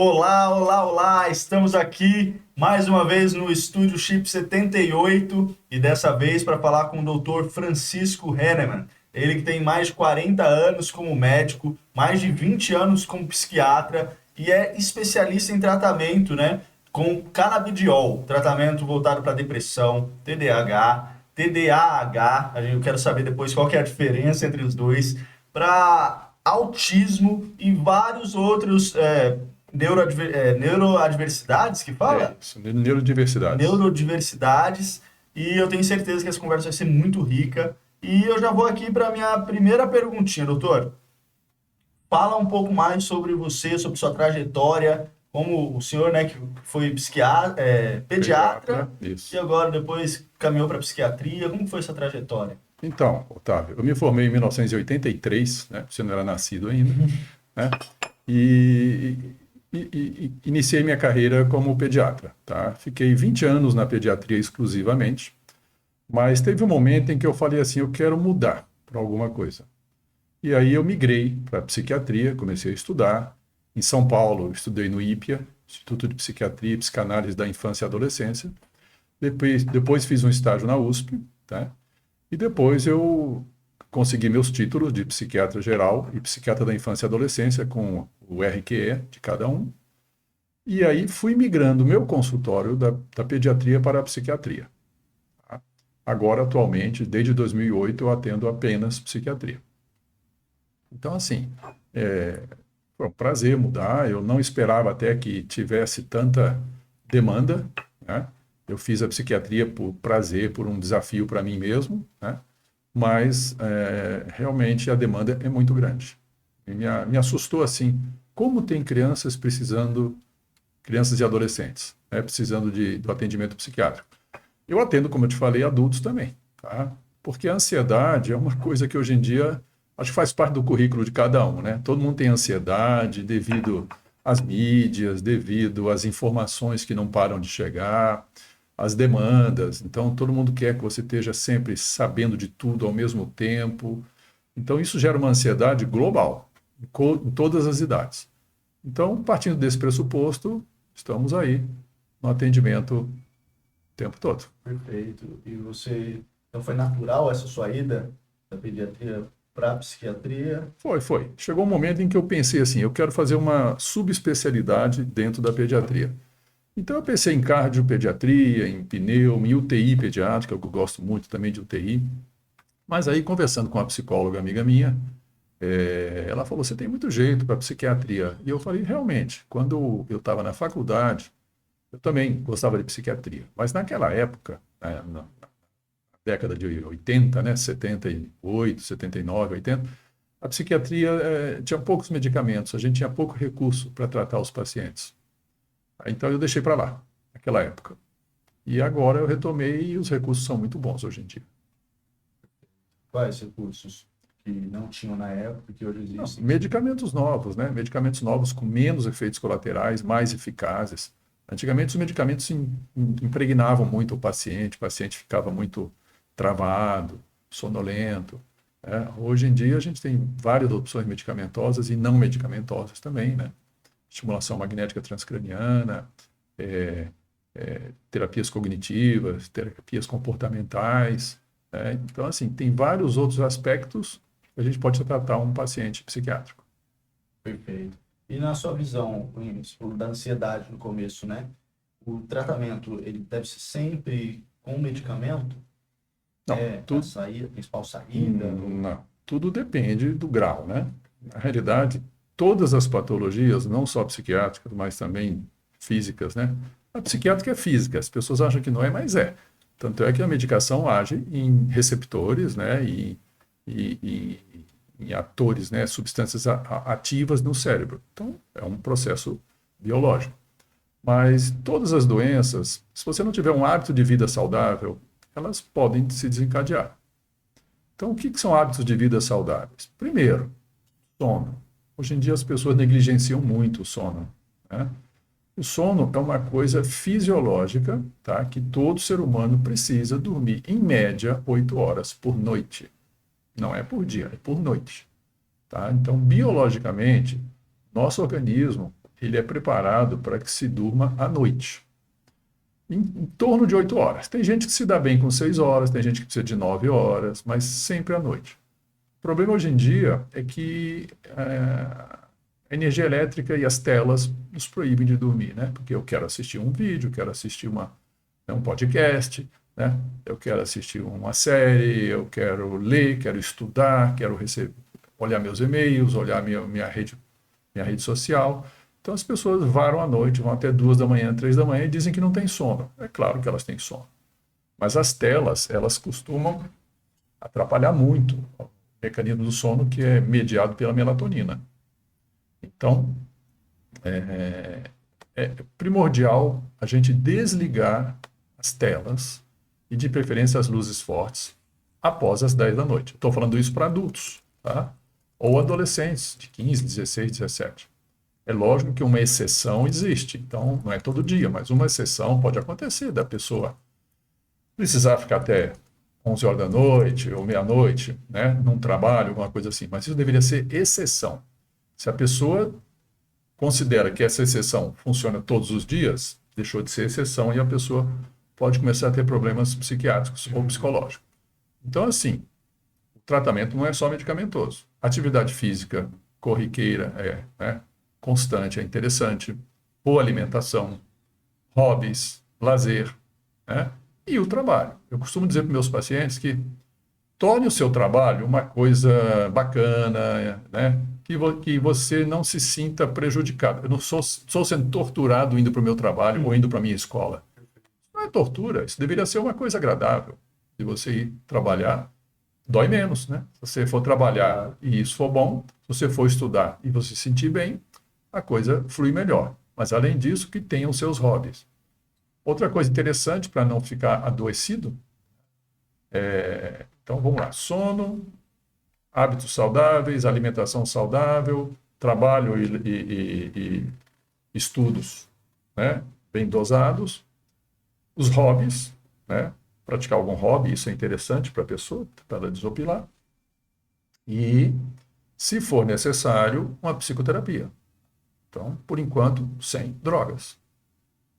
Olá, olá, olá! Estamos aqui mais uma vez no Estúdio Chip 78 e dessa vez para falar com o Dr. Francisco Henneman. Ele que tem mais de 40 anos como médico, mais de 20 anos como psiquiatra e é especialista em tratamento, né, com canabidiol, tratamento voltado para depressão, TDAH, TDAH. Eu quero saber depois qual que é a diferença entre os dois, para autismo e vários outros neuroadversidades que É fala? isso, neurodiversidades. Neurodiversidades. E eu tenho certeza que essa conversa vai ser muito rica. E eu já vou aqui para a minha primeira perguntinha, doutor. Fala um pouco mais sobre você, sobre sua trajetória, como o senhor, né, que foi psiquiatra, Pediatra, pediatra e isso. agora depois caminhou para psiquiatria. Como foi essa trajetória? Então, Otávio, eu me formei em 1983, né? Você não era nascido ainda, né? E, e iniciei minha carreira como pediatra, tá? Fiquei 20 anos na pediatria exclusivamente, mas teve um momento em que eu falei assim, eu quero mudar para alguma coisa. E aí eu migrei para psiquiatria, comecei a estudar. Em São Paulo, eu estudei no IPIA, Instituto de Psiquiatria e Psicanálise da Infância e Adolescência. Depois fiz um estágio na USP, tá? E depois eu consegui meus títulos de psiquiatra geral e psiquiatra da infância e adolescência, com o RQE de cada um. E aí fui migrando meu consultório da pediatria para a psiquiatria. Tá? Agora, atualmente, desde 2008, eu atendo apenas psiquiatria. Então, assim, foi um prazer mudar. Eu não esperava até que tivesse tanta demanda, né? Eu fiz a psiquiatria por prazer, por um desafio para mim mesmo, né? Mas realmente a demanda é muito grande. E me assustou assim, como tem crianças precisando, crianças e adolescentes, né? Precisando do atendimento psiquiátrico. Eu atendo, como eu te falei, adultos também, tá? Porque a ansiedade é uma coisa que hoje em dia acho que faz parte do currículo de cada um, né? Todo mundo tem ansiedade devido às mídias, devido às informações que não param de chegar, às demandas. Então, todo mundo quer que você esteja sempre sabendo de tudo ao mesmo tempo. Então, isso gera uma ansiedade global, em todas as idades. Então, partindo desse pressuposto, estamos aí no atendimento o tempo todo. Perfeito. E você, então foi natural essa sua ida da pediatria para a psiquiatria? Foi. Chegou um momento em que eu pensei assim, eu quero fazer uma subespecialidade dentro da pediatria. Então eu pensei em cardiopediatria, em pneu, em UTI pediátrica, eu gosto muito também de UTI. Mas aí, conversando com uma psicóloga amiga minha, ela falou, você tem muito jeito para psiquiatria. E eu falei, realmente, quando eu estava na faculdade, eu também gostava de psiquiatria. Mas naquela época, na década de 80, né, 78, 79, 80, a psiquiatria tinha poucos medicamentos, a gente tinha pouco recurso para tratar os pacientes. Então eu deixei para lá, naquela época. E agora eu retomei e os recursos são muito bons hoje em dia. Quais recursos que não tinham na época e que hoje Não, existem? medicamentos novos, né? Medicamentos novos com menos efeitos colaterais, mais eficazes. Antigamente os medicamentos impregnavam muito o paciente ficava muito travado, sonolento. Hoje em dia a gente tem várias opções medicamentosas e não medicamentosas também, né? Estimulação magnética transcraniana, é, terapias cognitivas, terapias comportamentais. Então, assim, tem vários outros aspectos que a gente pode tratar um paciente psiquiátrico. Perfeito. E na sua visão, você falou da ansiedade no começo, né? O tratamento, ele deve ser sempre com medicamento? Não, É a saída, a principal saída? não, tudo depende do grau, né? Na realidade, todas as patologias, não só psiquiátricas, mas também físicas, né? A psiquiátrica é física, as pessoas acham que não é, mas é. Tanto é que a medicação age em receptores, né? E em atores, né? Substâncias ativas no cérebro. Então, é um processo biológico. Mas todas as doenças, se você não tiver um hábito de vida saudável, elas podem se desencadear. Então, o que são hábitos de vida saudáveis? Primeiro, sono. Hoje em dia as pessoas negligenciam muito o sono, né? O sono é uma coisa fisiológica, tá? Que todo ser humano precisa dormir, em média, 8 horas por noite. Não é por dia, é por noite. Tá? Então, biologicamente, nosso organismo ele é preparado para que se durma à noite, em torno de 8 horas. Tem gente que se dá bem com 6 horas, tem gente que precisa de 9 horas, mas sempre à noite. O problema hoje em dia é que a energia elétrica e as telas nos proíbem de dormir, né? Porque eu quero assistir um vídeo, quero assistir um podcast, né? Eu quero assistir uma série, eu quero ler, quero estudar, quero olhar meus e-mails, olhar minha rede social. Então as pessoas varam à noite, vão até 2 da manhã, 3 da manhã e dizem que não tem sono. É claro que elas têm sono. Mas as telas, elas costumam atrapalhar muito o mecanismo do sono, que é mediado pela melatonina. Então, é primordial a gente desligar as telas e, de preferência, as luzes fortes após as 10 da noite. Estou falando isso para adultos, tá? Ou adolescentes de 15, 16, 17. É lógico que uma exceção existe, então não é todo dia, mas uma exceção pode acontecer da pessoa precisar ficar até 11 horas da noite ou meia-noite, né, num trabalho, alguma coisa assim, mas isso deveria ser exceção. Se a pessoa considera que essa exceção funciona todos os dias, deixou de ser exceção e a pessoa pode começar a ter problemas psiquiátricos ou psicológicos. Então, assim, o tratamento não é só medicamentoso. Atividade física corriqueira constante, é interessante. Boa alimentação, hobbies, lazer, né? E o trabalho. Eu costumo dizer para meus pacientes que torne o seu trabalho uma coisa bacana, né? Que você não se sinta prejudicado. Eu não sou sendo torturado indo para o meu trabalho ou indo para a minha escola. Não é tortura, isso deveria ser uma coisa agradável. Se você ir trabalhar, dói menos, né? Se você for trabalhar e isso for bom, se você for estudar e você se sentir bem, a coisa flui melhor. Mas, além disso, que tenham seus hobbies. Outra coisa interessante para não ficar adoecido, então vamos lá, sono, hábitos saudáveis, alimentação saudável, trabalho e estudos, né, bem dosados, os hobbies, né, praticar algum hobby, isso é interessante para a pessoa, para ela desopilar, e, se for necessário, uma psicoterapia. Então, por enquanto, sem drogas.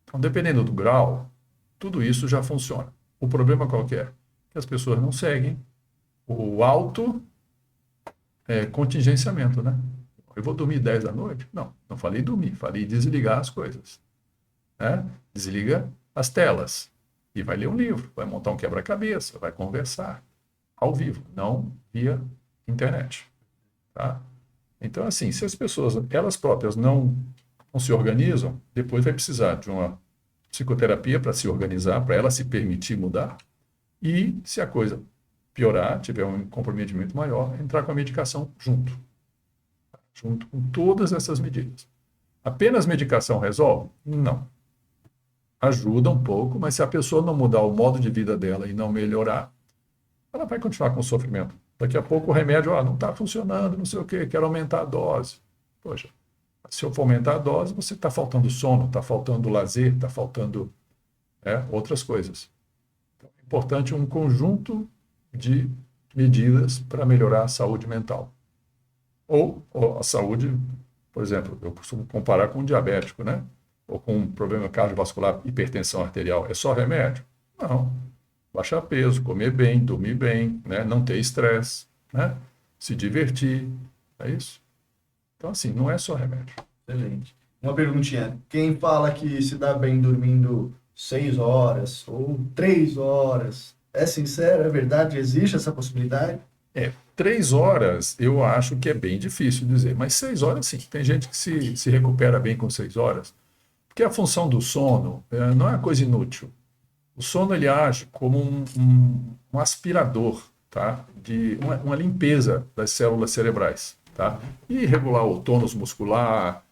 Então, dependendo do grau, tudo isso já funciona. O problema qual que é? Que as pessoas não seguem o contingenciamento, né? Eu vou dormir 10 da noite? Não, não falei dormir, falei desligar as coisas. Né? Desliga as telas e vai ler um livro, vai montar um quebra-cabeça, vai conversar ao vivo, não via internet. Tá? Então, assim, se as pessoas, elas próprias não se organizam, depois vai precisar de uma psicoterapia para se organizar, para ela se permitir mudar. E, se a coisa piorar, tiver um comprometimento maior, entrar com a medicação junto com todas essas medidas. Apenas medicação resolve? Não. Ajuda um pouco, mas se a pessoa não mudar o modo de vida dela e não melhorar, ela vai continuar com o sofrimento. Daqui a pouco o remédio, não está funcionando, não sei o quê, quero aumentar a dose. Poxa, se eu for aumentar a dose, você está faltando sono, está faltando lazer, está faltando outras coisas. Então, é importante um conjunto de medidas para melhorar a saúde mental. Ou a saúde, por exemplo, eu costumo comparar com um diabético, né? Ou com um problema cardiovascular, hipertensão arterial. É só remédio? Não. Baixar peso, comer bem, dormir bem, né? Não ter estresse, né? Se divertir, é isso. Então, assim, não é só remédio. Excelente. Uma perguntinha. Quem fala que se dá bem dormindo 6 horas ou 3 horas, é sincero? É verdade? Existe essa possibilidade? 3 horas eu acho que é bem difícil dizer, mas 6 horas sim. Tem gente que se recupera bem com 6 horas, porque a função do sono não é uma coisa inútil. O sono ele age como um aspirador, tá? De uma limpeza das células cerebrais, tá? E regular o tônus muscular,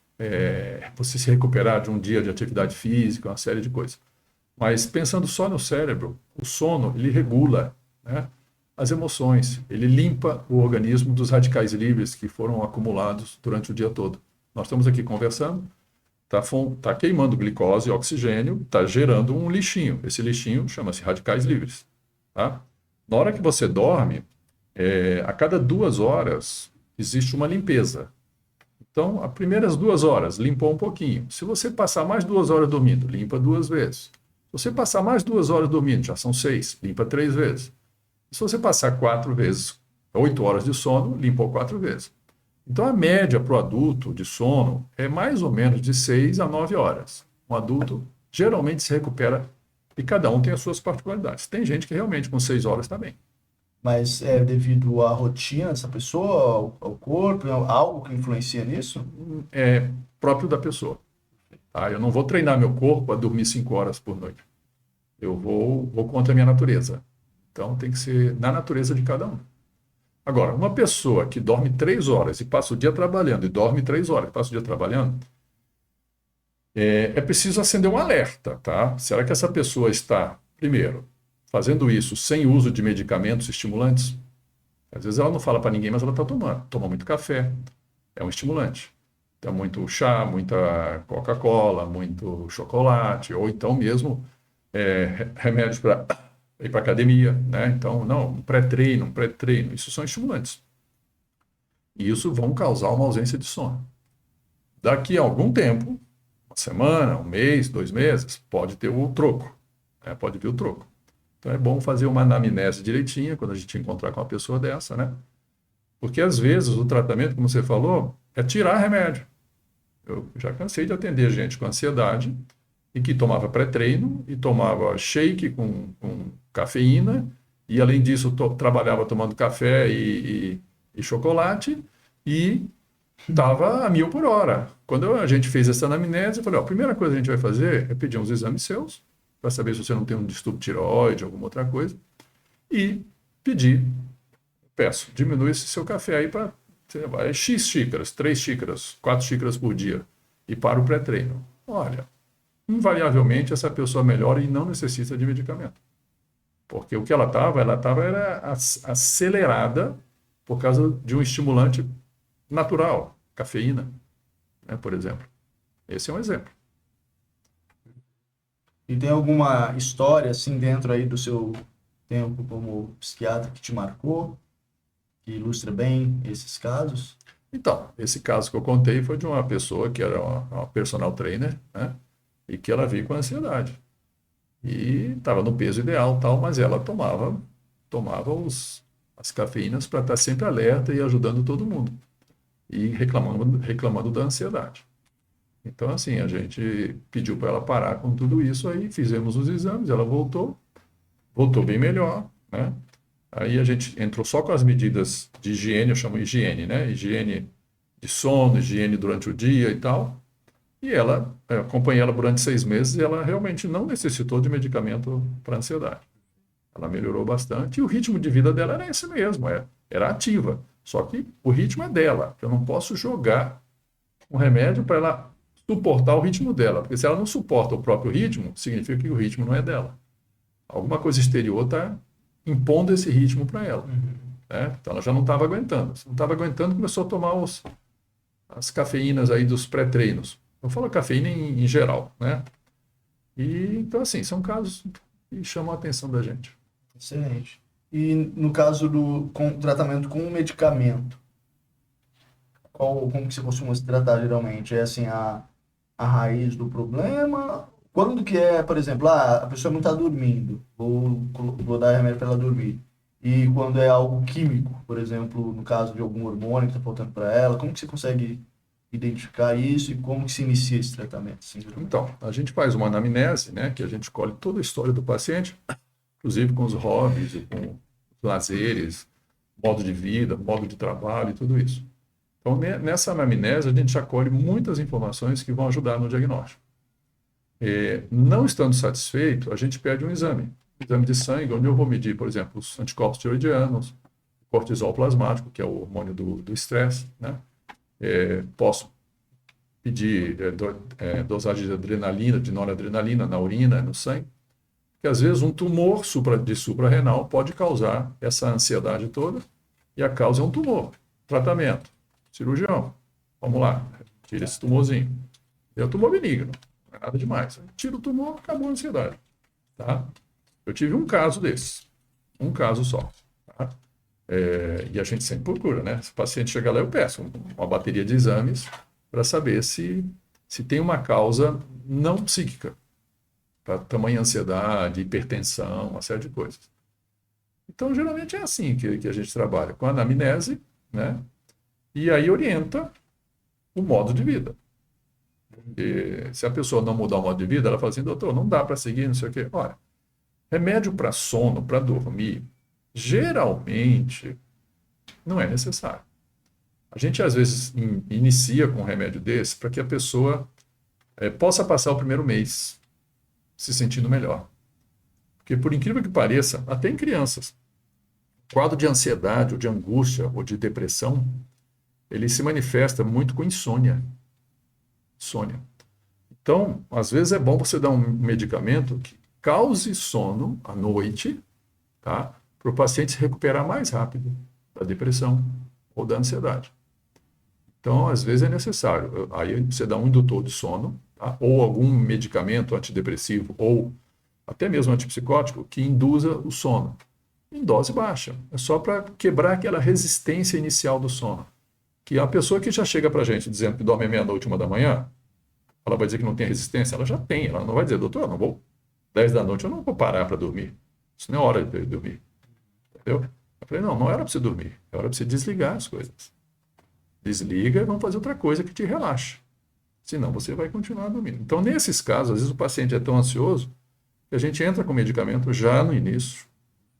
você se recuperar de um dia de atividade física, uma série de coisas. Mas pensando só no cérebro, o sono ele regula, né, as emoções, ele limpa o organismo dos radicais livres que foram acumulados durante o dia todo. Nós estamos aqui conversando, está queimando glicose e oxigênio, está gerando um lixinho. Esse lixinho chama-se radicais livres. Tá? Na hora que você dorme, a cada 2 horas existe uma limpeza. Então, as primeiras 2 horas, limpou um pouquinho. Se você passar mais 2 horas dormindo, limpa 2 vezes. Se você passar mais 2 horas dormindo, já são 6, limpa 3 vezes. Se você passar 4 vezes, 8 horas de sono, limpou 4 vezes. Então, a média para o adulto de sono é mais ou menos de 6 a 9 horas. Um adulto geralmente se recupera e cada um tem as suas particularidades. Tem gente que realmente com 6 horas está bem. Mas é devido à rotina dessa pessoa, ao corpo, algo que influencia nisso? É próprio da pessoa. Tá? Eu não vou treinar meu corpo a dormir 5 horas por noite. Eu vou contra a minha natureza. Então tem que ser na natureza de cada um. Agora, uma pessoa que dorme 3 horas e passa o dia trabalhando, e dorme 3 horas e passa o dia trabalhando, é preciso acender um alerta, tá? Será que essa pessoa está, primeiro, fazendo isso sem uso de medicamentos estimulantes? Às vezes ela não fala para ninguém, mas ela está tomando. Toma muito café, é um estimulante. Então, muito chá, muita Coca-Cola, muito chocolate, ou então mesmo remédios para ir para academia, né? Então, não, um pré-treino, isso são estimulantes. E isso vão causar uma ausência de sono. Daqui a algum tempo, uma semana, um mês, 2 meses, pode ter o troco, né? Pode vir o troco. Então é bom fazer uma anamnese direitinha quando a gente encontrar com uma pessoa dessa, né? Porque às vezes o tratamento, como você falou, é tirar remédio. Eu já cansei de atender gente com ansiedade e que tomava pré-treino e tomava shake com cafeína e além disso trabalhava tomando café e chocolate e estava a 1.000 por hora. Quando a gente fez essa anamnese, eu falei, ó, a primeira coisa que a gente vai fazer é pedir uns exames seus para saber se você não tem um distúrbio tireoide, alguma outra coisa, e peço, diminui esse seu café aí para X xícaras, 3 xícaras, 4 xícaras por dia, e para o pré-treino. Olha, invariavelmente essa pessoa melhora e não necessita de medicamento. Porque o que ela estava era acelerada por causa de um estimulante natural, cafeína, né, por exemplo. Esse é um exemplo. E tem alguma história, assim, dentro aí do seu tempo como psiquiatra que te marcou, que ilustra bem esses casos? Então, esse caso que eu contei foi de uma pessoa que era uma personal trainer, né? E que ela veio com ansiedade. E estava no peso ideal, tal, mas ela tomava as cafeínas para estar sempre alerta e ajudando todo mundo. E reclamando da ansiedade. Então, assim, a gente pediu para ela parar com tudo isso, aí fizemos os exames, ela voltou bem melhor, né? Aí a gente entrou só com as medidas de higiene, eu chamo higiene, né? Higiene de sono, higiene durante o dia e tal. E eu acompanhei ela durante 6 meses e ela realmente não necessitou de medicamento para ansiedade. Ela melhorou bastante e o ritmo de vida dela era esse mesmo, era ativa. Só que o ritmo é dela. Eu não posso jogar um remédio para ela suportar o ritmo dela, porque se ela não suporta o próprio ritmo, significa que o ritmo não é dela. Alguma coisa exterior está impondo esse ritmo para ela. Né? Então ela já não estava aguentando. Se não estava aguentando, começou a tomar as cafeínas aí dos pré-treinos. Eu falo cafeína em geral, né? E então assim, são casos que chamam a atenção da gente. Excelente. E no caso do tratamento com medicamento, como que você costuma se tratar geralmente? É assim, a raiz do problema? Quando que é, por exemplo, a pessoa não está dormindo, vou dar remédio para ela dormir. E quando é algo químico, por exemplo, no caso de algum hormônio que está faltando para ela, como que você consegue identificar isso e como que se inicia esse tratamento? Assim, então, a gente faz uma anamnese, né, que a gente colhe toda a história do paciente, inclusive com os hobbies, com os lazeres, modo de vida, modo de trabalho e tudo isso. Então, nessa anamnese, a gente já colhe muitas informações que vão ajudar no diagnóstico. Não estando satisfeito, a gente pede um exame de sangue, onde eu vou medir, por exemplo, os anticorpos tiroidianos, cortisol plasmático, que é o hormônio do estresse, né? Posso pedir dosagem de adrenalina, de noradrenalina na urina, no sangue, porque às vezes um tumor de suprarrenal pode causar essa ansiedade toda, e a causa é um tumor. Tratamento, cirurgião, vamos lá, tira esse tumorzinho. É um tumor benigno, não é nada demais. Tira o tumor, acabou a ansiedade. Tá? Eu tive um caso desses, um caso só. Tá? E a gente sempre procura, né? Se o paciente chegar lá, eu peço uma bateria de exames para saber se tem uma causa não psíquica, para tamanha ansiedade, hipertensão, uma série de coisas. Então, geralmente é assim que a gente trabalha, com a anamnese, né? E aí orienta o modo de vida. E se a pessoa não mudar o modo de vida, ela fala assim, doutor, não dá para seguir, não sei o quê. Olha, remédio para sono, para dormir, geralmente não é necessário. A gente, às vezes, inicia com um remédio desse para que a pessoa possa passar o primeiro mês se sentindo melhor. Porque, por incrível que pareça, até em crianças, quadro de ansiedade, ou de angústia, ou de depressão, ele se manifesta muito com insônia. Insônia. Então, às vezes é bom você dar um medicamento que cause sono à noite, tá? Para o paciente se recuperar mais rápido da depressão ou da ansiedade. Então, às vezes é necessário. Aí você dá um indutor de sono, tá? Ou algum medicamento antidepressivo, ou até mesmo antipsicótico, que induza o sono. Em dose baixa. É só para quebrar aquela resistência inicial do sono. Que a pessoa que já chega para a gente dizendo que dorme meia-noite, 1 da manhã, ela vai dizer que não tem resistência? Ela já tem. Ela não vai dizer, doutor, eu não vou. 10 da noite eu não vou parar para dormir. Isso não é hora de dormir. Entendeu? Eu falei, não era para você dormir. É hora para você desligar as coisas. Desliga e vamos fazer outra coisa que te relaxe. Senão você vai continuar dormindo. Então, nesses casos, às vezes o paciente é tão ansioso que a gente entra com medicamento já no início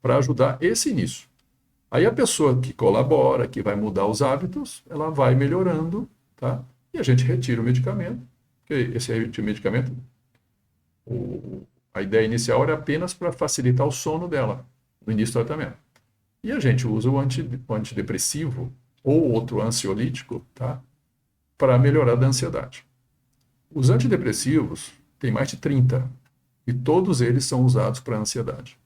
para ajudar esse início. Aí a pessoa que colabora, que vai mudar os hábitos, ela vai melhorando, tá? E a gente retira o medicamento, porque esse medicamento, a ideia inicial era apenas para facilitar o sono dela, no início do tratamento. E a gente usa o antidepressivo ou outro ansiolítico, tá? Para melhorar a ansiedade. Os antidepressivos, tem mais de 30, e todos eles são usados para ansiedade.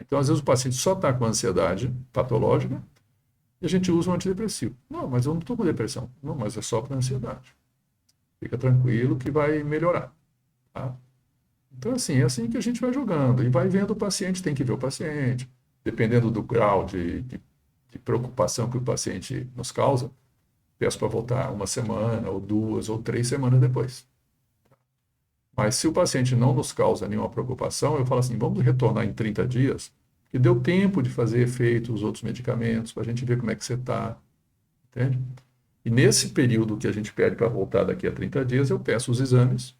Então, às vezes, o paciente só está com ansiedade patológica e a gente usa um antidepressivo. Não, mas eu não estou com depressão. Não, mas é só para ansiedade. Fica tranquilo que vai melhorar. Tá? Então, assim, é assim que a gente vai jogando. E vai vendo o paciente, tem que ver o paciente. Dependendo do grau de preocupação que o paciente nos causa, peço para voltar 1 semana, ou 2, ou 3 semanas depois. Mas se o paciente não nos causa nenhuma preocupação, eu falo assim, vamos retornar em 30 dias, que deu tempo de fazer efeito os outros medicamentos, para a gente ver como é que você está, entende? E nesse período que a gente pede para voltar daqui a 30 dias, eu peço os exames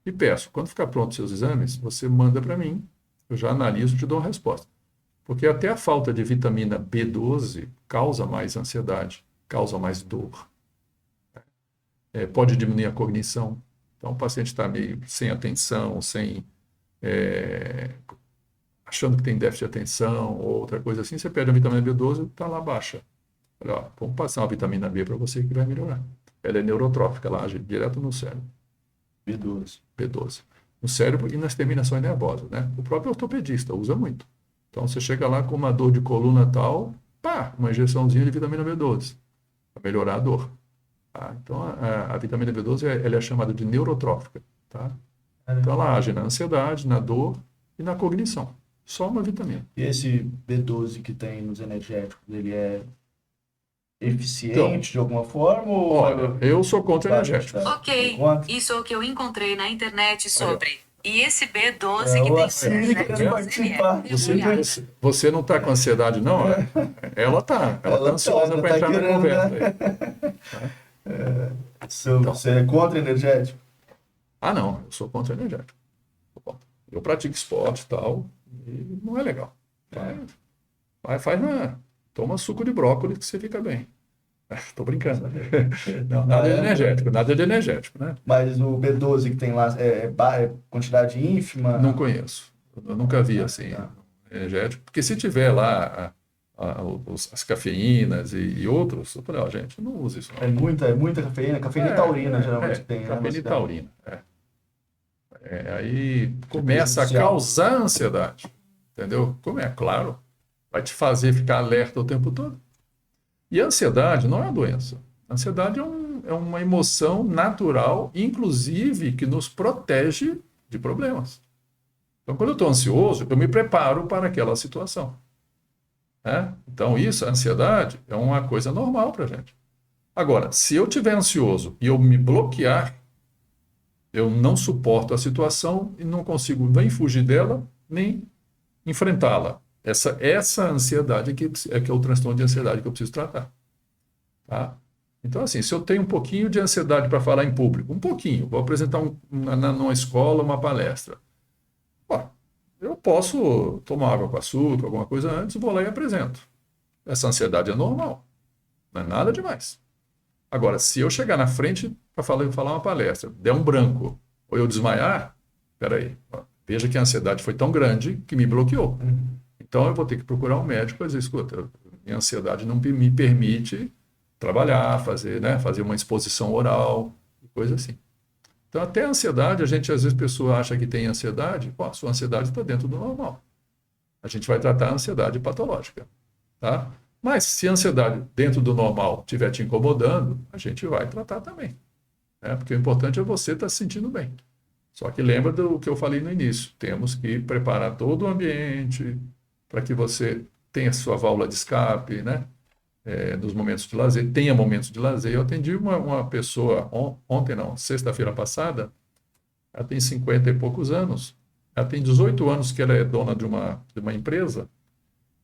e peço, quando ficar pronto os seus exames, você manda para mim, eu já analiso e te dou uma resposta. Porque até a falta de vitamina B12 causa mais ansiedade, causa mais dor. Pode diminuir a cognição. Então, o paciente está meio sem atenção, achando que tem déficit de atenção ou outra coisa assim, você pede a vitamina B12, está lá baixa. Olha, vamos passar uma vitamina B para você que vai melhorar. Ela é neurotrófica, ela age direto no cérebro. B12. No cérebro e nas terminações nervosas, né? O próprio ortopedista usa muito. Então, você chega lá com uma dor de coluna tal, uma injeçãozinha de vitamina B12 para melhorar a dor. Tá? Então, a vitamina B12 ela é chamada de neurotrófica. Tá? Então, ela age na ansiedade, na dor e na cognição. Só uma vitamina. E esse B12 que tem nos energéticos, ele é eficiente de alguma forma? Olha, eu sou contra energéticos. Ok, isso é o que eu encontrei na internet sobre. E esse B12 que tem Siri querendo participar. Você não está com ansiedade, não? Ela está ansiosa para entrar na conversa. Você é contra energético? Não, eu sou contra energético. Eu pratico esporte e tal, e não é legal. Toma suco de brócolis que você fica bem. Tô brincando. Não, nada de energético, né? Mas o B12 que tem lá é quantidade ínfima? Não conheço. Eu nunca vi assim, energético. Porque se tiver lá as cafeínas e outros, eu falei, gente, não use isso. Não. É muita cafeína. Cafeína e taurina, geralmente tem. Cafeína e taurina. Aí começa a causar ansiedade. Entendeu? Como é claro, vai te fazer ficar alerta o tempo todo. E a ansiedade não é uma doença. A ansiedade é uma emoção natural, inclusive, que nos protege de problemas. Então, quando eu estou ansioso, eu me preparo para aquela situação. Então, a ansiedade é uma coisa normal para a gente. Agora, se eu tiver ansioso e eu me bloquear, eu não suporto a situação e não consigo nem fugir dela, nem enfrentá-la. Essa ansiedade que é o transtorno de ansiedade que eu preciso tratar. Tá? Então, assim, se eu tenho um pouquinho de ansiedade para falar em público, um pouquinho, vou apresentar numa escola uma palestra, ó, eu posso tomar água com açúcar, alguma coisa antes, vou lá e apresento. Essa ansiedade é normal, não é nada demais. Agora, se eu chegar na frente para falar uma palestra, der um branco, ou eu desmaiar, peraí, ó, veja que a ansiedade foi tão grande que me bloqueou. Então, eu vou ter que procurar um médico e dizer, escuta, minha ansiedade não me permite trabalhar, fazer uma exposição oral, coisa assim. Então, até a ansiedade, às vezes, a pessoa acha que tem ansiedade, pô, a sua ansiedade está dentro do normal. A gente vai tratar a ansiedade patológica, tá? Mas se a ansiedade dentro do normal estiver te incomodando, a gente vai tratar também, né? Porque o importante é você estar se sentindo bem. Só que lembra do que eu falei no início, temos que preparar todo o ambiente para que você tenha sua válvula de escape, né? Nos momentos de lazer, tenha momentos de lazer. Eu atendi uma pessoa ontem, não, sexta-feira passada, ela tem 50 e poucos anos, ela tem 18 anos que ela é dona de uma empresa.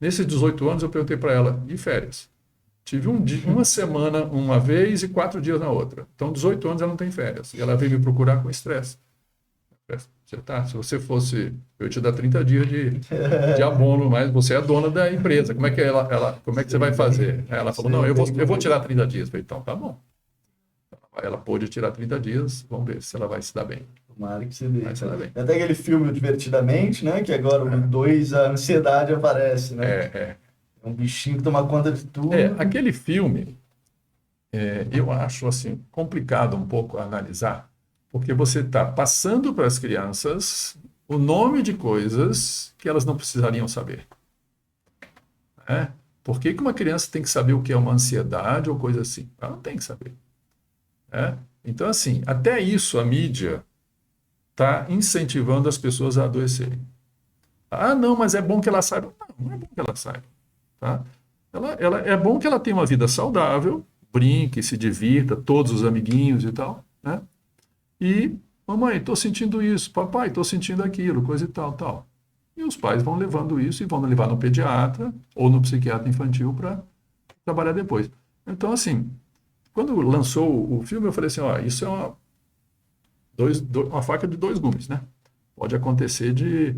Nesses 18 anos eu perguntei para ela, e férias? Tive uma semana uma vez e 4 dias na outra. Então, 18 anos ela não tem férias. E ela veio me procurar com estresse. Se você fosse, eu ia te dar 30 dias de abono, mas você é a dona da empresa. Como é que como é que você vai fazer? Ela falou, não, eu vou tirar 30 dias. Eu falei, então, tá bom. Ela pôde tirar 30 dias, vamos ver se ela vai se dar bem. Tomara que você dê. Vai se dar bem. Até aquele filme Divertidamente, né? Que agora o 2, a ansiedade aparece, né? É um bichinho que toma conta de tudo. Aquele filme, eu acho assim, complicado um pouco analisar, porque você está passando para as crianças o nome de coisas que elas não precisariam saber. Por que uma criança tem que saber o que é uma ansiedade ou coisa assim? Ela não tem que saber. Então, assim, até isso a mídia está incentivando as pessoas a adoecerem. Ah, não, mas é bom que ela saiba. Não é bom que ela saiba. Tá? É bom que ela tenha uma vida saudável, brinque, se divirta, todos os amiguinhos e tal, né? E, mamãe, estou sentindo isso, papai, estou sentindo aquilo, coisa e tal, tal. E os pais vão levando isso e vão levar no pediatra ou no psiquiatra infantil para trabalhar depois. Então, assim, quando lançou o filme, eu falei assim, ó, isso é uma faca de 2 gumes, né? Pode acontecer de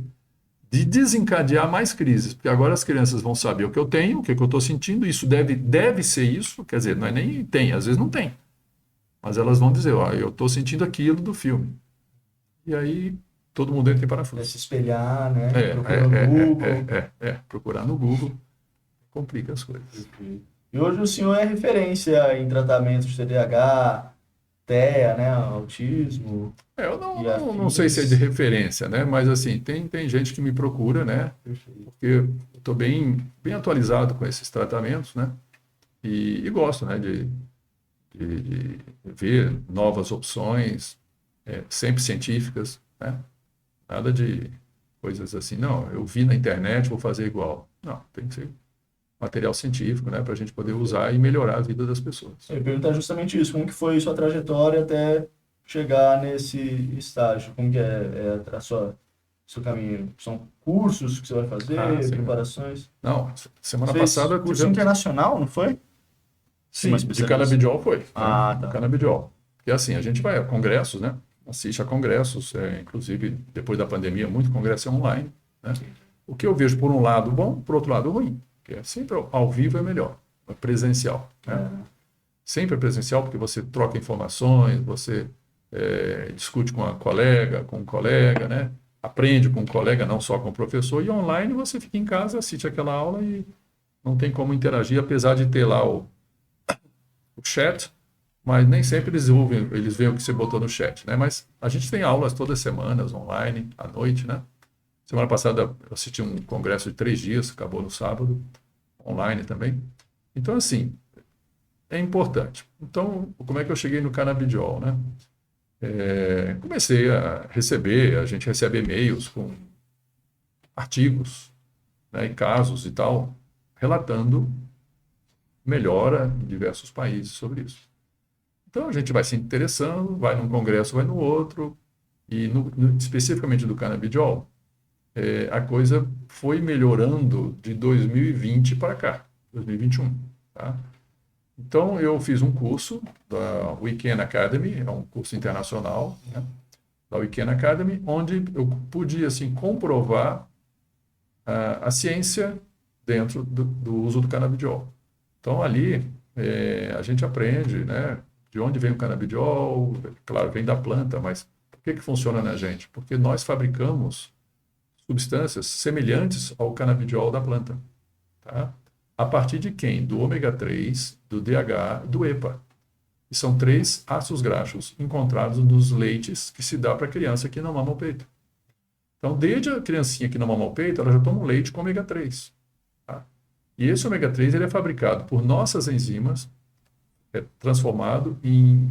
desencadear mais crises, porque agora as crianças vão saber o que eu tenho, o que eu estou sentindo, isso deve ser isso, quer dizer, não é nem tem, às vezes não tem. Mas elas vão dizer, ó, eu estou sentindo aquilo do filme. E aí todo mundo entra em parafuso. É se espelhar, né? Procurar no Google. Procurar no Google complica as coisas. E hoje o senhor é referência em tratamento de TDAH, TEA, né? Autismo. Eu não sei se é de referência, né? Mas assim, tem gente que me procura, né? Perfeito. Porque eu estou bem atualizado com esses tratamentos, né? E gosto, né? De ver novas opções, sempre científicas, né? Nada de coisas assim, não, eu vi na internet, vou fazer igual. Não, tem que ser material científico, né? Para a gente poder usar e melhorar a vida das pessoas. Eu ia perguntar justamente isso, como que foi sua trajetória até chegar nesse estágio? Como que é seu caminho? São cursos que você vai fazer, preparações? Não, semana passada... Curso internacional, não foi? Sim, de canabidiol foi. Tá. Canabidiol. Porque assim, a gente vai a congressos, né? Assiste a congressos, inclusive depois da pandemia, muito congresso é online, né? O que eu vejo por um lado bom, por outro lado ruim. Porque sempre ao vivo é melhor, é presencial, né? Sempre é presencial porque você troca informações, você discute com um colega, né? Aprende com um colega, não só com o professor, e online você fica em casa, assiste aquela aula e não tem como interagir, apesar de ter lá o chat, mas nem sempre eles veem o que você botou no chat, né? Mas a gente tem aulas todas as semanas, online, à noite, né? Semana passada eu assisti um congresso de 3 dias, acabou no sábado, online também. Então, assim, é importante. Então, como é que eu cheguei no canabidiol, né? Comecei a gente recebe e-mails com artigos, né, e casos e tal, relatando melhora em diversos países sobre isso. Então a gente vai se interessando, vai num congresso, vai no outro, e especificamente do canabidiol, a coisa foi melhorando de 2020 para cá, 2021. Tá? Então eu fiz um curso da Weekend Academy, é um curso internacional, né, da Weekend Academy, onde eu pude assim, comprovar a ciência dentro do uso do canabidiol. Então ali a gente aprende, né, de onde vem o canabidiol, claro, vem da planta, mas por que funciona na gente? Porque nós fabricamos substâncias semelhantes ao canabidiol da planta. Tá? A partir de quem? Do ômega 3, do DHA e do EPA. E são 3 ácidos graxos encontrados nos leites que se dá para a criança que não mama o peito. Então, desde a criancinha que não mama o peito, ela já toma um leite com ômega 3. Tá? E esse ômega 3 ele é fabricado por nossas enzimas, transformado em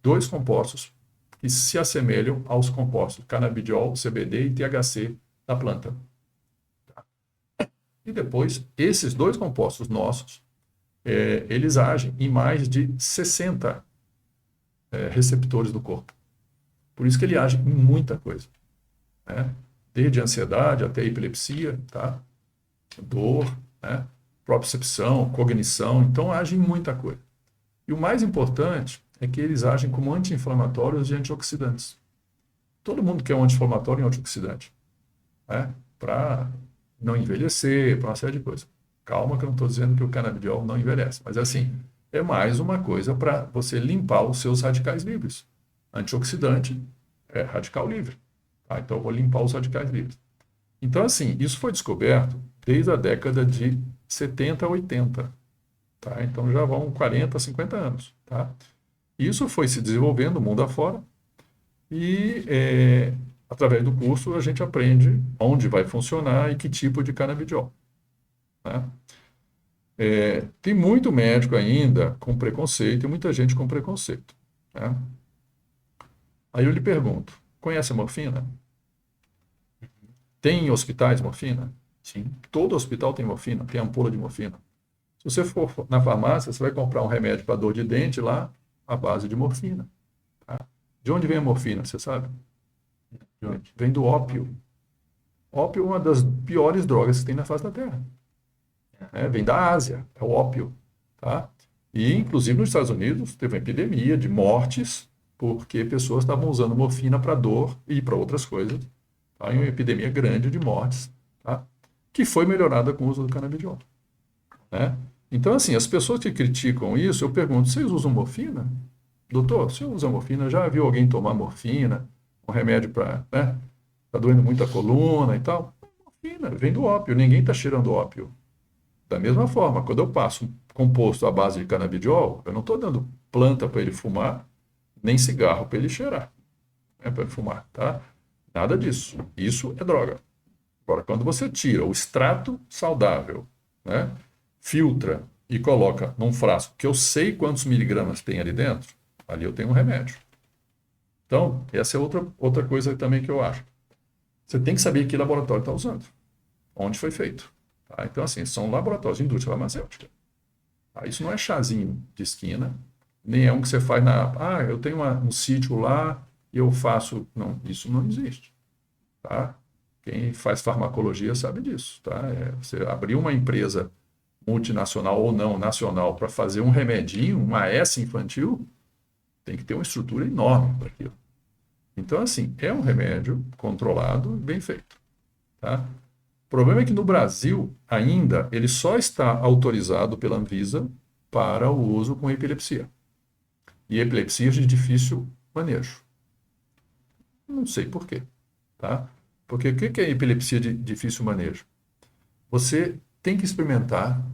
2 compostos que se assemelham aos compostos canabidiol, CBD e THC da planta. Tá? E depois, esses 2 compostos nossos, eles agem em mais de 60 receptores do corpo. Por isso que ele age em muita coisa. Né? Desde ansiedade até epilepsia, tá? Dor, né? Propriocepção, cognição, então age em muita coisa. E o mais importante é que eles agem como anti-inflamatórios e antioxidantes. Todo mundo quer um anti-inflamatório e um antioxidante, né? Para não envelhecer, para uma série de coisas. Calma que eu não estou dizendo que o canabidiol não envelhece, mas assim, é mais uma coisa para você limpar os seus radicais livres. Antioxidante é radical livre. Tá? Então eu vou limpar os radicais livres. Então assim, isso foi descoberto desde a década de 70 a 80. Tá? Então já vão 40, 50 anos. Tá? Isso foi se desenvolvendo mundo afora e através do curso a gente aprende onde vai funcionar e que tipo de canabidiol. Tá? Tem muito médico ainda com preconceito e muita gente com preconceito. Tá? Aí eu lhe pergunto, conhece a morfina? Tem hospitais morfina? Sim. Todo hospital tem morfina, tem ampola de morfina. Se você for na farmácia, você vai comprar um remédio para dor de dente lá, à base de morfina. Tá? De onde vem a morfina, você sabe? Vem do ópio. Ópio é uma das piores drogas que tem na face da Terra. Vem da Ásia, é o ópio. Tá? E, inclusive, nos Estados Unidos, teve uma epidemia de mortes porque pessoas estavam usando morfina para dor e para outras coisas. Tá? E uma epidemia grande de mortes, tá? Que foi melhorada com o uso do canabidiol. Né? Então, assim, as pessoas que criticam isso, eu pergunto, vocês usam morfina? Doutor, você usa morfina? Já viu alguém tomar morfina? Um remédio para, né? Tá doendo muito a coluna e tal? Morfina, vem do ópio, ninguém está cheirando ópio. Da mesma forma, quando eu passo um composto à base de canabidiol, eu não estou dando planta para ele fumar, nem cigarro para ele cheirar, para ele fumar, tá? Nada disso. Isso é droga. Agora, quando você tira o extrato saudável, né, filtra e coloca num frasco que eu sei quantos miligramas tem ali dentro, ali eu tenho um remédio. Então, essa é outra coisa também que eu acho. Você tem que saber que laboratório está usando, onde foi feito. Tá? Então, assim, são laboratórios de indústria farmacêutica. Tá? Isso não é chazinho de esquina, nem é um que você faz eu tenho um sítio lá e eu faço... Não, isso não existe. Tá? Quem faz farmacologia sabe disso. Tá? Você abrir uma empresa multinacional ou não nacional para fazer um remedinho, uma S infantil, tem que ter uma estrutura enorme para aquilo. Então, assim, é um remédio controlado e bem feito. Tá? O problema é que no Brasil, ainda, ele só está autorizado pela Anvisa para o uso com epilepsia. E epilepsias de difícil manejo. Não sei por quê. Tá? Porque o que é epilepsia de difícil manejo? Você tem que experimentar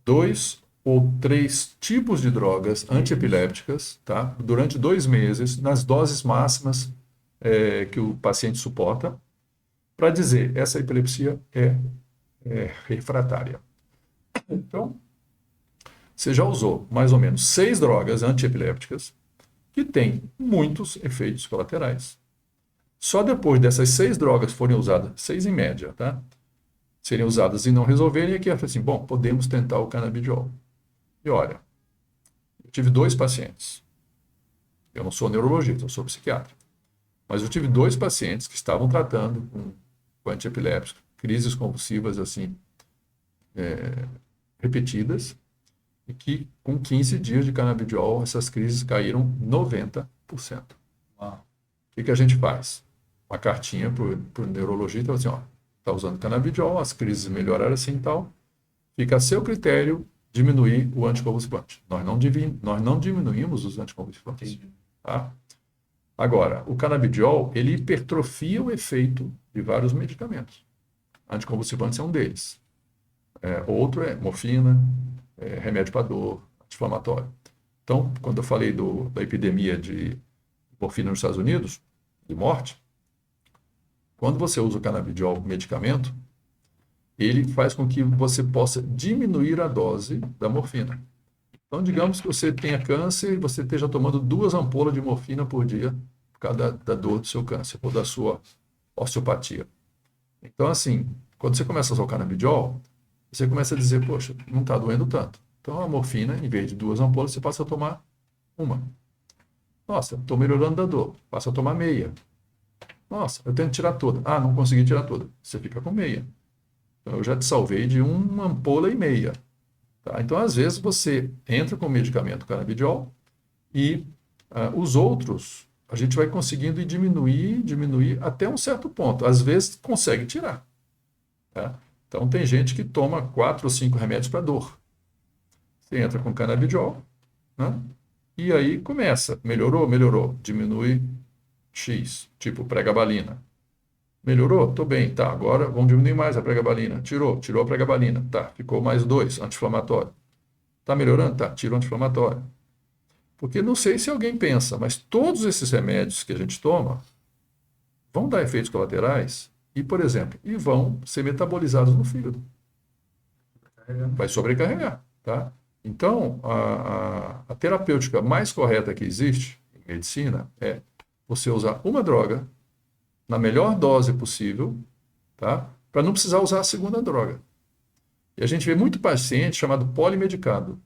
2 ou 3 tipos de drogas antiepilépticas, tá? Durante 2 meses, nas doses máximas que o paciente suporta, para dizer essa epilepsia é refratária. Então, você já usou mais ou menos 6 drogas antiepilépticas que têm muitos efeitos colaterais. Só depois dessas 6 drogas forem usadas, 6 em média, tá? Serem usadas e não resolverem, é que é assim, bom, podemos tentar o canabidiol. E olha, eu tive 2 pacientes. Eu não sou neurologista, eu sou psiquiatra. Mas eu tive 2 pacientes que estavam tratando com antiepiléptico, crises convulsivas assim, repetidas, e que com 15 dias de canabidiol, essas crises caíram 90%. Uau. O que a gente faz? Uma cartinha para o neurologista, assim, ó, está usando canabidiol, as crises melhoraram assim e tal, fica a seu critério diminuir o anticonvulsivante. Nós não diminuímos os anticonvulsivantes. Entendi. Tá? Agora, o canabidiol, ele hipertrofia o efeito de vários medicamentos. Anticonvulsivantes é um deles. Outro é morfina, remédio para dor, anti-inflamatório. Então, quando eu falei da epidemia de morfina nos Estados Unidos, de morte, quando você usa o canabidiol medicamento, ele faz com que você possa diminuir a dose da morfina. Então, digamos que você tenha câncer e você esteja tomando 2 ampolas de morfina por dia por causa da dor do seu câncer ou da sua osteopatia. Então, assim, quando você começa a usar o canabidiol, você começa a dizer, poxa, não está doendo tanto. Então, a morfina, em vez de 2 ampolas, você passa a tomar 1. Nossa, estou melhorando da dor, passa a tomar meia. Nossa, eu tento tirar toda. Ah, não consegui tirar toda. Você fica com meia. Então, eu já te salvei de 1 ampola e meia. Tá? Então, às vezes, você entra com o medicamento canabidiol e os outros, a gente vai conseguindo diminuir até um certo ponto. Às vezes, consegue tirar. Tá? Então, tem gente que toma 4 ou 5 remédios para dor. Você entra com canabidiol, né? E aí começa. Melhorou. Diminui X, tipo pregabalina. Melhorou? Tô bem, tá. Agora vamos diminuir mais a pregabalina. Tirou a pregabalina. Tá, ficou mais 2, anti-inflamatório. Tá melhorando? Tá, tira o anti-inflamatório. Porque não sei se alguém pensa, mas todos esses remédios que a gente toma vão dar efeitos colaterais e, por exemplo, vão ser metabolizados no fígado. Vai sobrecarregar, tá? Então, a terapêutica mais correta que existe em medicina é você usar uma droga na melhor dose possível, tá? Para não precisar usar a segunda droga. E a gente vê muito paciente chamado polimedicado,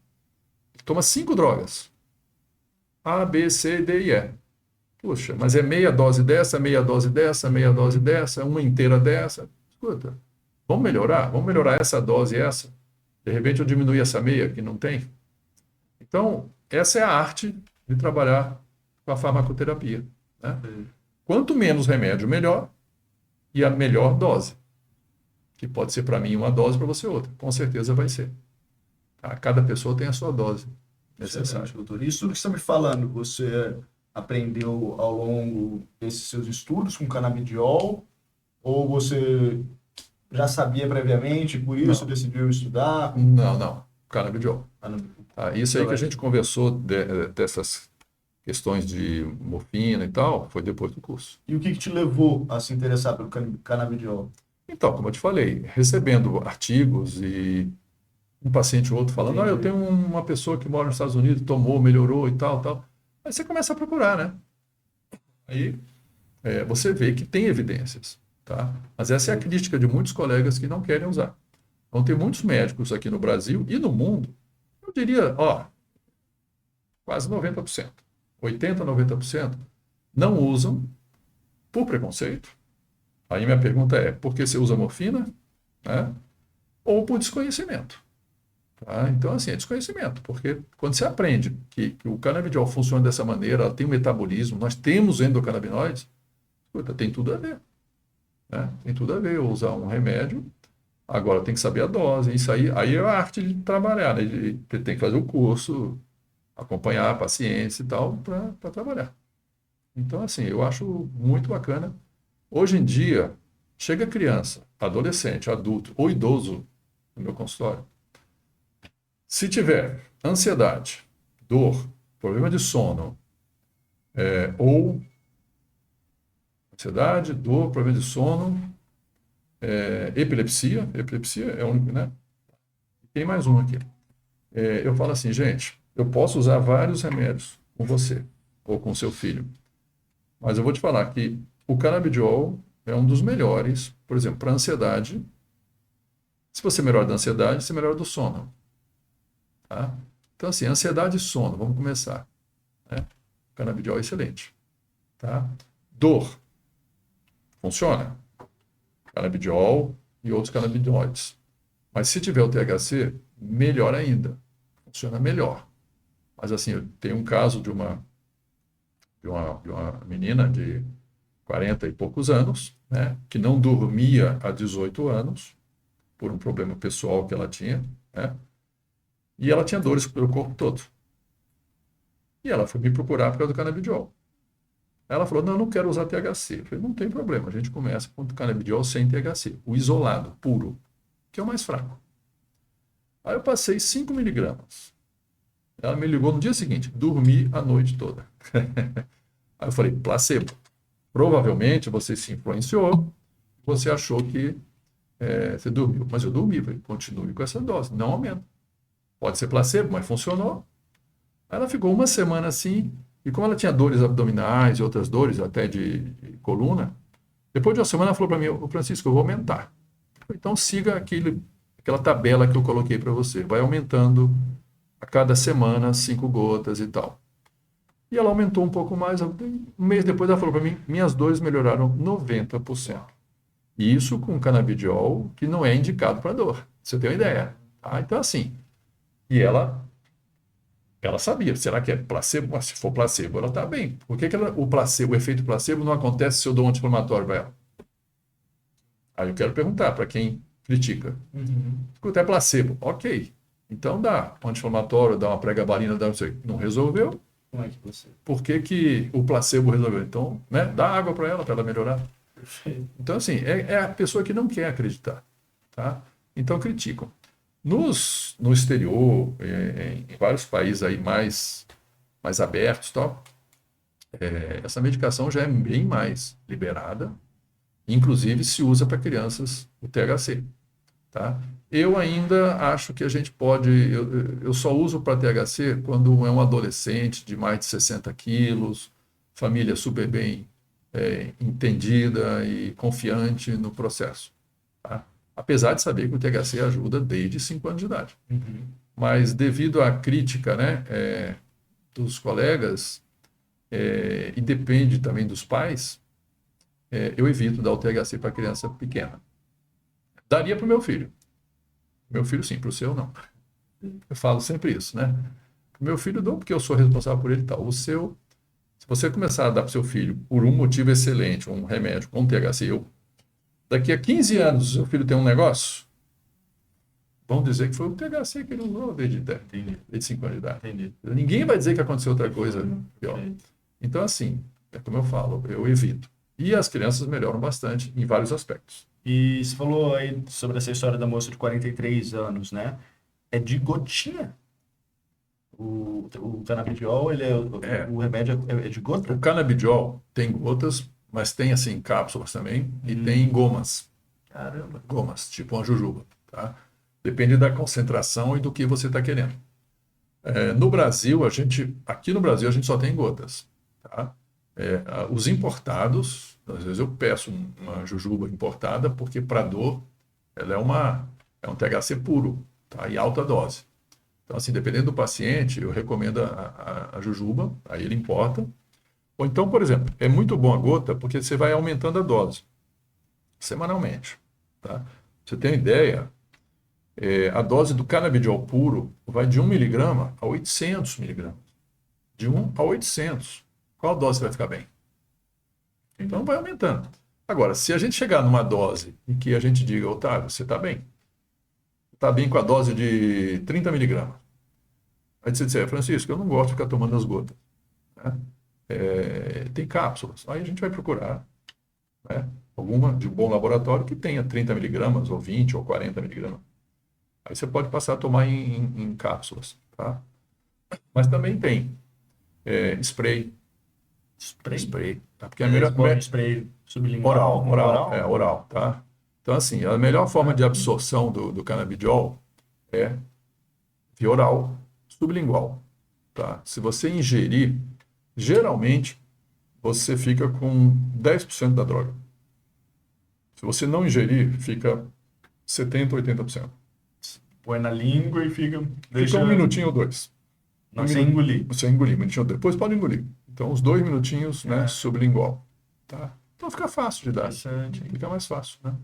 que toma 5 drogas. A, B, C, D e E. Puxa, mas é meia dose dessa, meia dose dessa, meia dose dessa, uma inteira dessa. Escuta, vamos melhorar essa dose e essa. De repente eu diminuir essa meia que não tem. Então, essa é a arte de trabalhar com a farmacoterapia, né? Quanto menos remédio, melhor, e a melhor dose. Que pode ser para mim uma dose, para você outra. Com certeza vai ser. Tá? Cada pessoa tem a sua dose necessária. Excelente, doutor. Isso que você está me falando, você aprendeu ao longo desses seus estudos com canabidiol, ou você já sabia previamente, por isso decidiu estudar? Não. Canabidiol. Tá? Isso aí que a gente conversou dessas questões de morfina e tal, foi depois do curso. E o que te levou a se interessar pelo canabidiol? Então, como eu te falei, recebendo artigos e um paciente ou outro falando, eu tenho uma pessoa que mora nos Estados Unidos, tomou, melhorou e tal. Aí você começa a procurar, né? Aí você vê que tem evidências, tá? Mas essa é a crítica de muitos colegas que não querem usar. Então, tem muitos médicos aqui no Brasil e no mundo, eu diria, quase 90%, 80%, 90%, não usam por preconceito. Aí minha pergunta é, por que você usa morfina? Né? Ou por desconhecimento. Tá? Então, assim, é desconhecimento, porque quando você aprende que o canabidiol funciona dessa maneira, ela tem um metabolismo, nós temos endocannabinoides, escuta, tem tudo a ver. Né? Tem tudo a ver eu usar um remédio, agora tem que saber a dose, isso aí é a arte de trabalhar, né? Tem que fazer o curso, acompanhar pacientes e tal, para trabalhar. Então, assim, eu acho muito bacana. Hoje em dia, chega criança, adolescente, adulto ou idoso no meu consultório, se tiver ansiedade, dor, problema de sono, ou ansiedade, dor, problema de sono, epilepsia é o único, né? Tem mais um aqui. Eu falo assim, gente, eu posso usar vários remédios com você ou com seu filho, mas eu vou te falar que o canabidiol é um dos melhores, por exemplo, para ansiedade. Se você melhora da ansiedade, você melhora do sono. Tá? Então, assim, ansiedade e sono, vamos começar. Né? O canabidiol é excelente. Tá? Dor, funciona. Canabidiol e outros canabinoides. Mas se tiver o THC, melhor ainda. Funciona melhor. Mas, assim, eu tenho um caso de uma menina de 40 e poucos anos, né, que não dormia há 18 anos, por um problema pessoal que ela tinha, né, e ela tinha dores pelo corpo todo. E ela foi me procurar por causa do canabidiol. Ela falou, não, eu não quero usar THC. Eu falei, não tem problema, a gente começa com o canabidiol sem THC, o isolado, puro, que é o mais fraco. Aí eu passei 5 miligramas. Ela me ligou no dia seguinte, dormi a noite toda. Aí eu falei, placebo. Provavelmente você se influenciou, você achou que você dormiu. Mas eu dormi, falei, continue com essa dose, não aumenta. Pode ser placebo, mas funcionou. Aí ela ficou uma semana assim, e como ela tinha dores abdominais e outras dores, até de coluna, depois de uma semana ela falou para mim, ô Francisco, eu vou aumentar. Então siga aquela tabela que eu coloquei para você, vai aumentando a cada semana 5 gotas e tal. E ela aumentou um pouco mais, um mês depois ela falou para mim, minhas dores melhoraram 90%. E isso com canabidiol que não é indicado para dor, você tem uma ideia. Tá? Então assim, e ela sabia, será que é placebo? Mas se for placebo, ela está bem. Por que o efeito placebo não acontece se eu dou um anti-inflamatório para ela? Aí eu quero perguntar para quem critica. Escuta, é placebo. Ok. Então dá um anti-inflamatório, dá uma pregabalina, dá não sei. Não resolveu? Como é que você... Por que o placebo resolveu? Então, né, dá água para ela melhorar. Perfeito. Então, assim, é a pessoa que não quer acreditar. Tá? Então, criticam. No exterior, em vários países aí mais abertos, tal, essa medicação já é bem mais liberada. Inclusive, se usa para crianças o THC. Tá? Eu ainda acho que a gente pode... Eu só uso para THC quando é um adolescente de mais de 60 quilos, família super bem entendida e confiante no processo. Tá? Apesar de saber que o THC ajuda desde 5 anos de idade. Mas devido à crítica, né, dos colegas, e depende também dos pais, eu evito dar o THC para criança pequena. Daria para o meu filho. Meu filho sim, para o seu não. Eu falo sempre isso, né? Para o meu filho dou porque eu sou responsável por ele e tal. O seu, se você começar a dar para o seu filho por um motivo excelente, um remédio com THC, daqui a 15 anos o seu filho tem um negócio, vão dizer que foi o THC que ele usou desde 5 anos de idade. Entendi. Ninguém vai dizer que aconteceu outra coisa pior. Então, assim, é como eu falo, eu evito. E as crianças melhoram bastante em vários aspectos. E você falou aí sobre essa história da moça de 43 anos, né? É de gotinha? O canabidiol, o remédio é de gota? O canabidiol tem gotas, mas tem assim cápsulas também e tem gomas. Caramba. Gomas, tipo uma jujuba. Tá? Depende da concentração e do que você está querendo. No Brasil, aqui no Brasil a gente só tem gotas. Tá? Os importados, às vezes eu peço uma jujuba importada, porque para dor ela é um THC puro, tá? E alta dose. Então, assim, dependendo do paciente, eu recomendo a jujuba, aí ele importa. Ou então, por exemplo, é muito bom a gota, porque você vai aumentando a dose, semanalmente. Tá? Você tem uma ideia, a dose do canabidiol puro vai de 1 miligrama a 800 miligramas. De 1 a 800. Qual dose vai ficar bem? Então vai aumentando. Agora, se a gente chegar numa dose em que a gente diga, Otávio, você está bem? Está bem com a dose de 30 miligramas. Aí você disser, Francisco, eu não gosto de ficar tomando as gotas. Né? Tem cápsulas. Aí a gente vai procurar, né, alguma de bom laboratório que tenha 30 miligramas, ou 20, ou 40 miligramas. Aí você pode passar a tomar em cápsulas. Tá? Mas também tem spray. Spray. Tá? Porque Spray sublingual? Oral. Tá? Então, assim, a melhor forma de absorção do canabidiol é via oral, sublingual. Tá? Se você ingerir, geralmente você fica com 10% da droga. Se você não ingerir, fica 70%, 80%. Põe na língua e fica... Fica um minutinho ou dois. Não, sem engolir. Sem engolir, um minutinho depois pode engolir. Então, os 2 minutinhos, né, sublingual. Tá? Então, fica fácil de dar. Interessante. Fica mais fácil, né?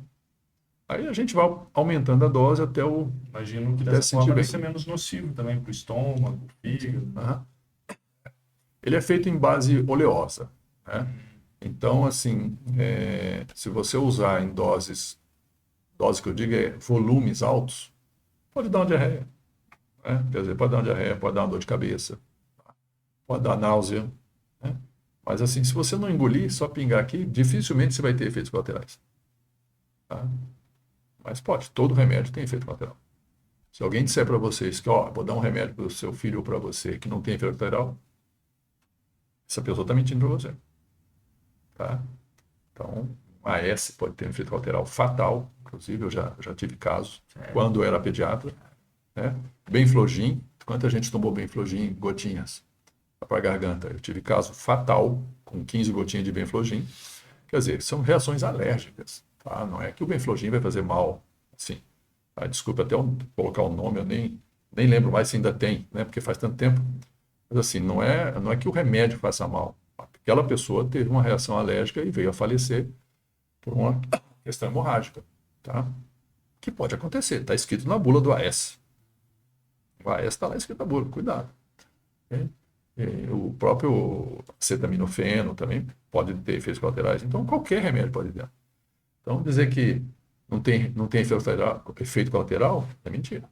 Aí a gente vai aumentando a dose até o... Imagino que Até dessa sentir forma vai bem. ser menos nocivo também para o estômago, fígado. Aham. Ele é feito em base oleosa, né? Então, assim, se você usar em dose que eu digo é volumes altos, pode dar uma diarreia, né? Quer dizer, pode dar uma diarreia, pode dar uma dor de cabeça, pode dar náusea, né? Mas, assim, se você não engolir, só pingar aqui, dificilmente você vai ter efeitos colaterais. Tá? Mas pode, todo remédio tem efeito colateral. Se alguém disser para vocês que, ó, vou dar um remédio para o seu filho ou para você que não tem efeito colateral, essa pessoa está mentindo para você. Tá? Então, a AS pode ter um efeito colateral fatal, inclusive eu já tive casos, quando eu era pediatra, né? Benflogin, quanta gente tomou Benflogin, gotinhas para a garganta? Eu tive caso fatal com 15 gotinhas de Benflogin. Quer dizer, são reações alérgicas, tá? Não é que o Benflogin vai fazer mal, assim. Tá? Desculpa até colocar o nome, eu nem lembro mais se ainda tem, né? Porque faz tanto tempo. Mas assim, não é que o remédio faça mal. Aquela pessoa teve uma reação alérgica e veio a falecer por uma questão hemorrágica, tá? Que pode acontecer, está escrito na bula do AS. O AS está lá escrito na bula, cuidado. O próprio acetaminofeno também pode ter efeitos colaterais, então qualquer remédio pode ter. Então dizer que não tem efeito colateral é mentira.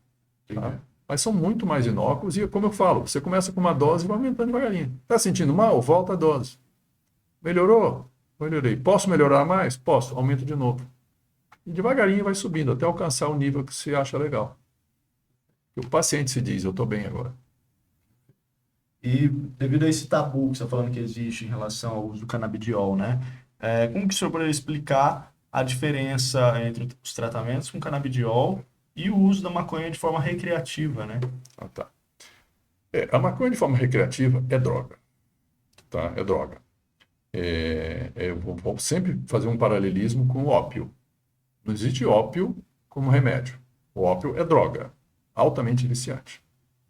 Tá? Mas são muito mais inócuos e, como eu falo, você começa com uma dose e vai aumentando devagarinho. Está sentindo mal? Volta a dose. Melhorou? Melhorei. Posso melhorar mais? Posso. Aumento de novo. E devagarinho vai subindo até alcançar o nível que você acha legal. E o paciente se diz, eu estou bem agora. E devido a esse tabu que você está falando que existe em relação ao uso do canabidiol, né? Como que o senhor poderia explicar a diferença entre os tratamentos com canabidiol e o uso da maconha de forma recreativa, né? Ah, tá. A maconha de forma recreativa é droga. Tá? É droga. Eu vou sempre fazer um paralelismo com o ópio. Não existe ópio como remédio. O ópio é droga, altamente viciante.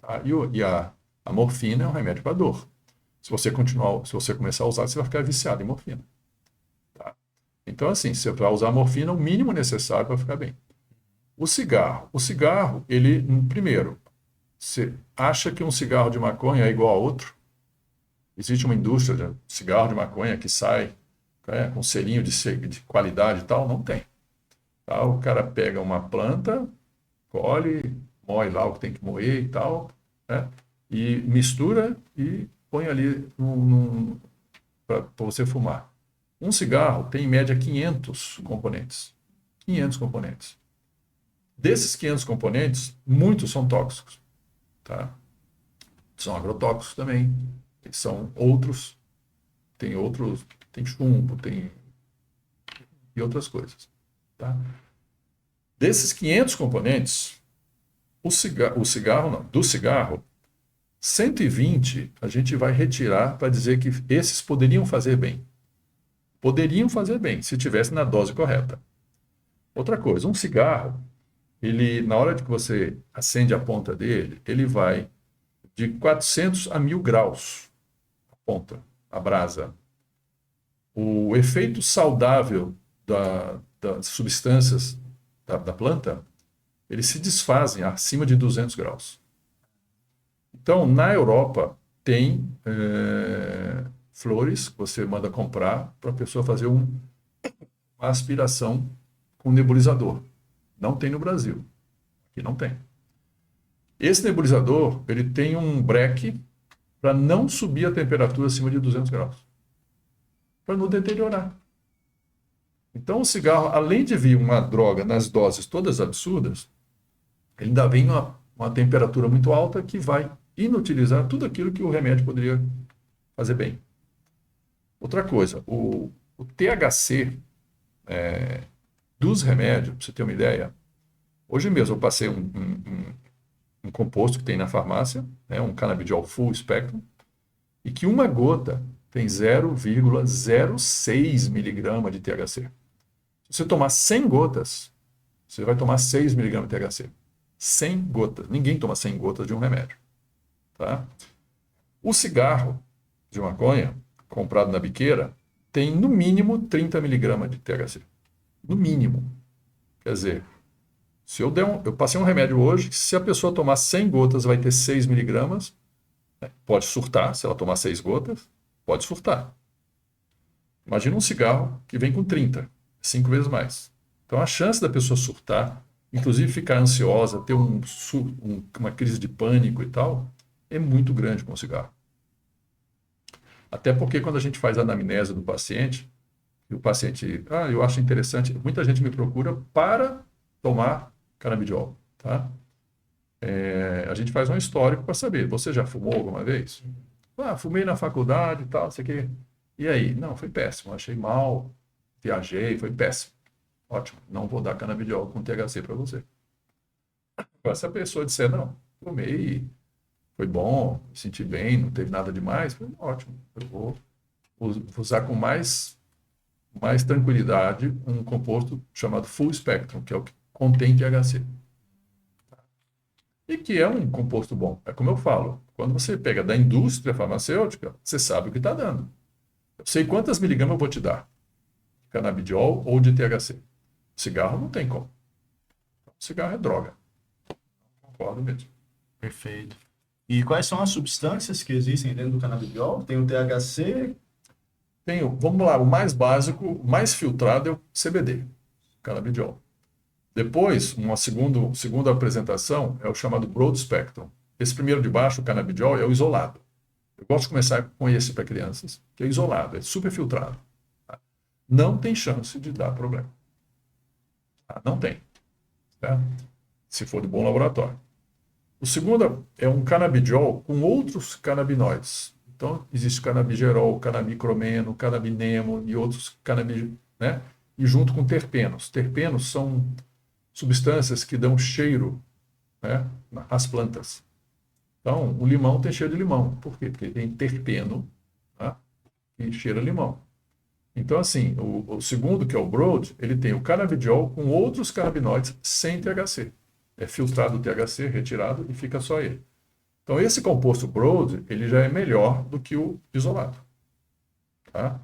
Tá? E a morfina é um remédio para dor. Se você começar a usar, você vai ficar viciado em morfina. Tá? Então, assim, você vai usar a morfina o mínimo necessário para ficar bem. O cigarro, ele, primeiro, você acha que um cigarro de maconha é igual a outro? Existe uma indústria de cigarro de maconha que sai com selinho de qualidade e tal? Não tem. Tá? O cara pega uma planta, colhe, moe lá o que tem que moer e tal, né? E mistura e põe ali para você fumar. Um cigarro tem em média 500 componentes. 500 componentes. Desses 500 componentes, muitos são tóxicos. Tá? São agrotóxicos também. São outros. Tem chumbo, e outras coisas. Tá? Desses 500 componentes, do cigarro, 120 a gente vai retirar para dizer que esses poderiam fazer bem. Poderiam fazer bem, se tivesse na dose correta. Outra coisa, um cigarro, na hora que você acende a ponta dele, ele vai de 400 a 1000 graus, a ponta, a brasa. O efeito saudável das substâncias da planta, eles se desfazem acima de 200 graus. Então, na Europa, tem flores que você manda comprar para a pessoa fazer uma aspiração com nebulizador. Não tem no Brasil. Aqui não tem. Esse nebulizador, ele tem um break para não subir a temperatura acima de 200 graus. Para não deteriorar. Então, o cigarro, além de vir uma droga nas doses todas absurdas, ele ainda vem uma temperatura muito alta que vai inutilizar tudo aquilo que o remédio poderia fazer bem. Outra coisa, o THC dos remédios, para você ter uma ideia, hoje mesmo eu passei um composto que tem na farmácia, um canabidiol full spectrum, e que uma gota tem 0,06 miligrama de THC. Se você tomar 100 gotas, você vai tomar 6 miligramas de THC. 100 gotas. Ninguém toma 100 gotas de um remédio. Tá? O cigarro de maconha, comprado na biqueira, tem no mínimo 30 miligramas de THC. No mínimo. Quer dizer, se eu passei um remédio hoje, se a pessoa tomar 100 gotas, vai ter 6 miligramas. Né? Pode surtar, se ela tomar 6 gotas, pode surtar. Imagina um cigarro que vem com 30, 5 vezes mais. Então a chance da pessoa surtar, inclusive ficar ansiosa, ter uma crise de pânico e tal, é muito grande com o cigarro. Até porque quando a gente faz a anamnese do paciente, e o paciente, eu acho interessante, muita gente me procura para tomar canabidiol, tá? A gente faz um histórico para saber, você já fumou alguma vez? Fumei na faculdade e tal, sei que. E aí? Não, foi péssimo, achei mal, viajei, foi péssimo. Ótimo, não vou dar canabidiol com THC para você. Agora, se a pessoa disser, não, fumei, foi bom, me senti bem, não teve nada demais, foi ótimo, eu vou usar com mais tranquilidade um composto chamado Full Spectrum, que é o que contém THC. E que é um composto bom. É como eu falo, quando você pega da indústria farmacêutica, você sabe o que está dando. Eu sei quantas miligramas eu vou te dar, de canabidiol ou de THC. Cigarro não tem como. Cigarro é droga. Concordo mesmo. Perfeito. E quais são as substâncias que existem dentro do canabidiol? Tem o THC? Vamos lá, o mais básico, o mais filtrado é o CBD, canabidiol. Depois, uma segunda apresentação é o chamado Broad Spectrum. Esse primeiro de baixo, o canabidiol, é o isolado. Eu gosto de começar com esse para crianças, que é isolado, é super filtrado. Tá? Não tem chance de dar problema. Tá? Não tem. Tá? Se for de bom laboratório. O segundo é um canabidiol com outros canabinoides. Então, existe canabigerol, canabicromeno, canabinemo e outros né? E junto com terpenos. Terpenos são substâncias que dão cheiro, né, às plantas. Então, o limão tem cheiro de limão. Por quê? Porque tem terpeno, tá, que cheira limão. Então, assim, o segundo, que é o Broad, ele tem o canabidiol com outros canabinoides sem THC. É filtrado o THC, retirado, e fica só ele. Então, esse composto Broad, ele já é melhor do que o isolado. Tá?